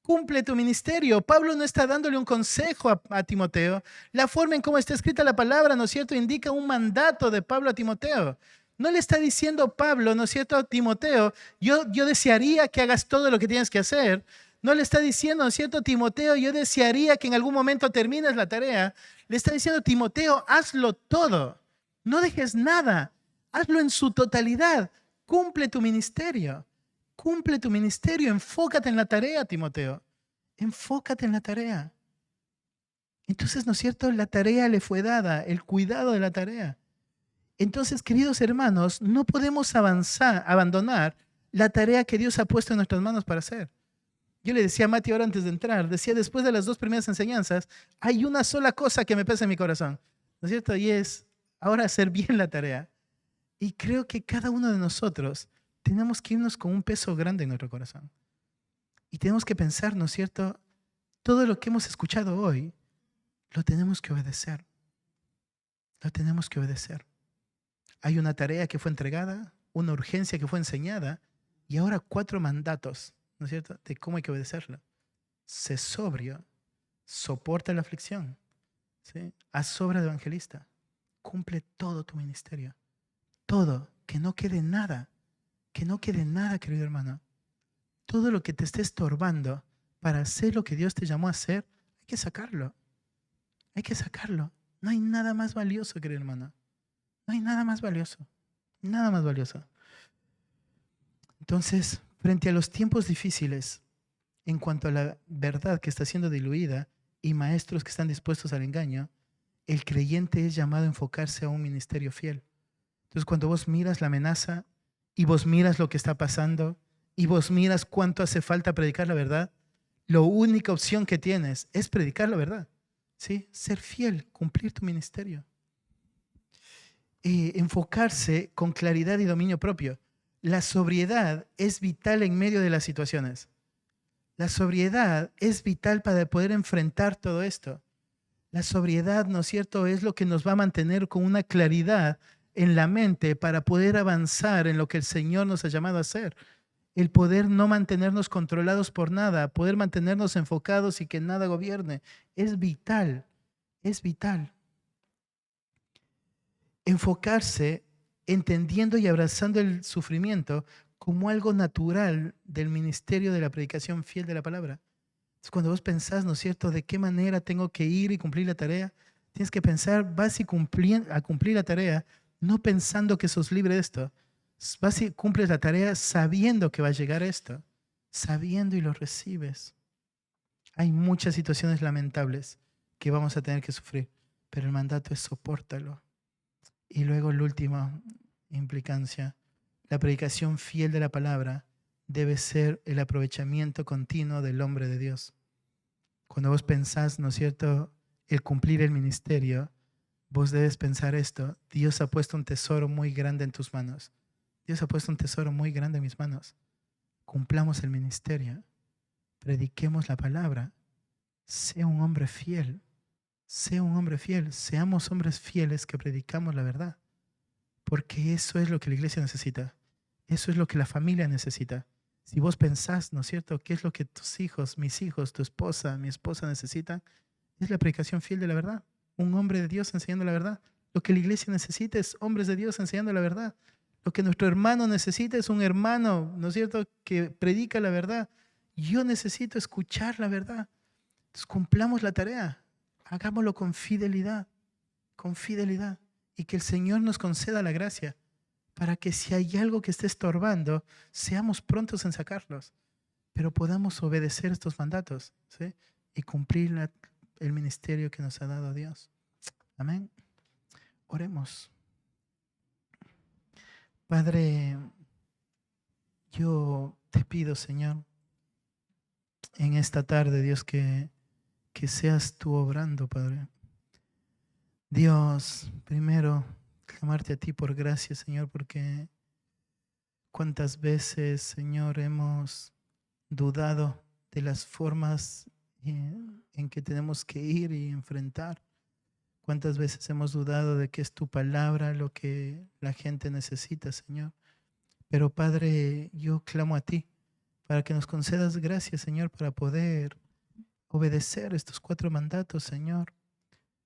Speaker 1: Cumple tu ministerio. Pablo no está dándole un consejo a Timoteo. La forma en cómo está escrita la palabra, ¿no es cierto?, indica un mandato de Pablo a Timoteo. No le está diciendo Pablo, ¿no es cierto?, a Timoteo, yo desearía que hagas todo lo que tienes que hacer. No le está diciendo, ¿no es cierto?, Timoteo, yo desearía que en algún momento termines la tarea. Le está diciendo, Timoteo, hazlo todo. No dejes nada. Hazlo en su totalidad. Cumple tu ministerio. Cumple tu ministerio, enfócate en la tarea, Timoteo. Enfócate en la tarea. Entonces, ¿no es cierto? La tarea le fue dada, el cuidado de la tarea. Entonces, queridos hermanos, no podemos abandonar la tarea que Dios ha puesto en nuestras manos para hacer. Yo le decía a Mati ahora antes de entrar, decía, después de las 2 primeras enseñanzas, hay una sola cosa que me pesa en mi corazón, ¿no es cierto? Y es ahora hacer bien la tarea. Y creo que cada uno de nosotros tenemos que irnos con un peso grande en nuestro corazón. Y tenemos que pensar, ¿no es cierto? Todo lo que hemos escuchado hoy, lo tenemos que obedecer. Lo tenemos que obedecer. Hay una tarea que fue entregada, una urgencia que fue enseñada y ahora 4 mandatos, ¿no es cierto?, de cómo hay que obedecerla. Sé sobrio, soporta la aflicción, ¿sí? Haz obra de evangelista, cumple todo tu ministerio, todo, que no quede nada, querido hermano. Todo lo que te esté estorbando para hacer lo que Dios te llamó a hacer, hay que sacarlo, hay que sacarlo. No hay nada más valioso, querido hermano, no hay nada más valioso, nada más valioso. Entonces, frente a los tiempos difíciles, en cuanto a la verdad que está siendo diluida y maestros que están dispuestos al engaño, el creyente es llamado a enfocarse a un ministerio fiel. Entonces, cuando vos miras la amenaza y vos miras lo que está pasando y vos miras cuánto hace falta predicar la verdad, la única opción que tienes es predicar la verdad, ¿sí? Ser fiel, cumplir tu ministerio. Enfocarse con claridad y dominio propio. La sobriedad es vital en medio de las situaciones. La sobriedad es vital para poder enfrentar todo esto. La sobriedad, ¿no es cierto?, es lo que nos va a mantener con una claridad en la mente para poder avanzar en lo que el Señor nos ha llamado a hacer. El poder no mantenernos controlados por nada, poder mantenernos enfocados y que nada gobierne. Es vital, es vital. Enfocarse, entendiendo y abrazando el sufrimiento como algo natural del ministerio de la predicación fiel de la palabra. Entonces, cuando vos pensás, ¿no es cierto?, de qué manera tengo que ir y cumplir la tarea, tienes que pensar, vas a cumplir la tarea, no pensando que sos libre de esto. Vas y cumples la tarea sabiendo que va a llegar esto, sabiendo y lo recibes. Hay muchas situaciones lamentables que vamos a tener que sufrir, pero el mandato es sopórtalo. Y luego la última implicancia, la predicación fiel de la palabra debe ser el aprovechamiento continuo del hombre de Dios. Cuando vos pensás, ¿no es cierto?, el cumplir el ministerio, vos debes pensar esto: Dios ha puesto un tesoro muy grande en tus manos. Dios ha puesto un tesoro muy grande en mis manos. Cumplamos el ministerio, prediquemos la palabra, sea un hombre fiel, sea un hombre fiel, seamos hombres fieles que predicamos la verdad, porque eso es lo que la iglesia necesita, eso es lo que la familia necesita. Si vos pensás, ¿no es cierto?, qué es lo que tus hijos, mis hijos, tu esposa, mi esposa necesitan, es la predicación fiel de la verdad, un hombre de Dios enseñando la verdad. Lo que la iglesia necesita es hombres de Dios enseñando la verdad. Lo que nuestro hermano necesita es un hermano, ¿no es cierto?, que predica la verdad. Yo necesito escuchar la verdad. Entonces, cumplamos la tarea, hagámoslo con fidelidad, y que el Señor nos conceda la gracia para que si hay algo que esté estorbando, seamos prontos en sacarlos, pero podamos obedecer estos mandatos, ¿sí?, y cumplir el ministerio que nos ha dado Dios. Amén. Oremos. Padre, yo te pido, Señor, en esta tarde, Dios, que seas tú obrando, Padre. Dios, primero, clamarte a ti por gracia, Señor, porque cuántas veces, Señor, hemos dudado de las formas en que tenemos que ir y enfrentar. Cuántas veces hemos dudado de que es tu palabra lo que la gente necesita, Señor. Pero Padre, yo clamo a ti para que nos concedas gracia, Señor, para poder obedecer estos 4 mandatos, Señor.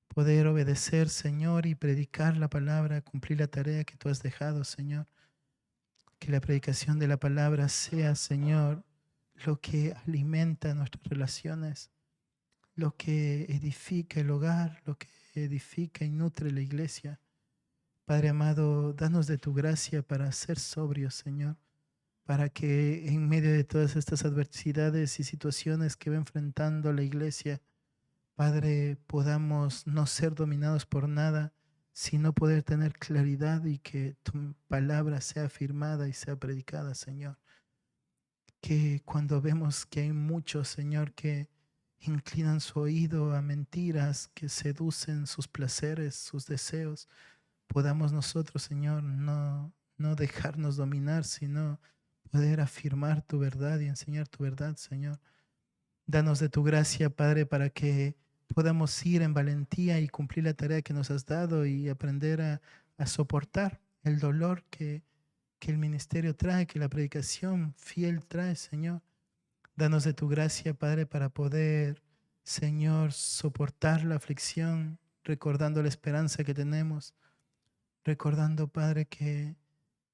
Speaker 1: Poder obedecer, Señor, y predicar la palabra, cumplir la tarea que tú has dejado, Señor. Que la predicación de la palabra sea, Señor, lo que alimenta nuestras relaciones, lo que edifica el hogar, lo que edifica y nutre la iglesia. Padre amado, danos de tu gracia para ser sobrios, Señor, para que en medio de todas estas adversidades y situaciones que va enfrentando la iglesia, Padre, podamos no ser dominados por nada, sino poder tener claridad y que tu palabra sea afirmada y sea predicada, Señor. Que cuando vemos que hay muchos, Señor, que inclinan su oído a mentiras, que seducen sus placeres, sus deseos, podamos nosotros, Señor, no dejarnos dominar, sino poder afirmar tu verdad y enseñar tu verdad, Señor. Danos de tu gracia, Padre, para que podamos ir en valentía y cumplir la tarea que nos has dado y aprender a soportar el dolor que el ministerio trae, que la predicación fiel trae, Señor. Danos de tu gracia, Padre, para poder, Señor, soportar la aflicción, recordando la esperanza que tenemos, recordando, Padre, que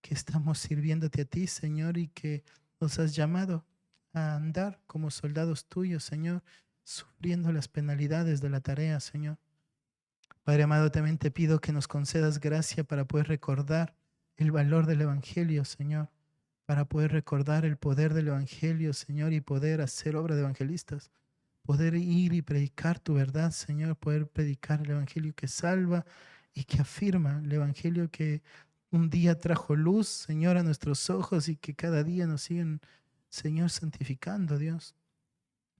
Speaker 1: estamos sirviéndote a ti, Señor, y que nos has llamado a andar como soldados tuyos, Señor, sufriendo las penalidades de la tarea, Señor. Padre amado, también te pido que nos concedas gracia para poder recordar el valor del Evangelio, Señor, para poder recordar el poder del Evangelio, Señor, y poder hacer obra de evangelistas, poder ir y predicar tu verdad, Señor, poder predicar el Evangelio que salva y que afirma, el Evangelio que un día trajo luz, Señor, a nuestros ojos y que cada día nos siguen, Señor, santificando, Dios.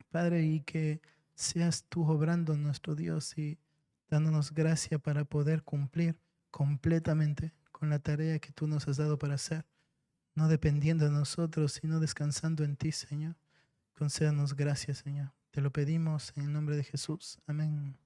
Speaker 1: Padre, y que seas tú obrando, nuestro Dios, y dándonos gracia para poder cumplir completamente con la tarea que tú nos has dado para hacer, no dependiendo de nosotros, sino descansando en ti, Señor. Concédanos gracias, Señor. Te lo pedimos en el nombre de Jesús. Amén.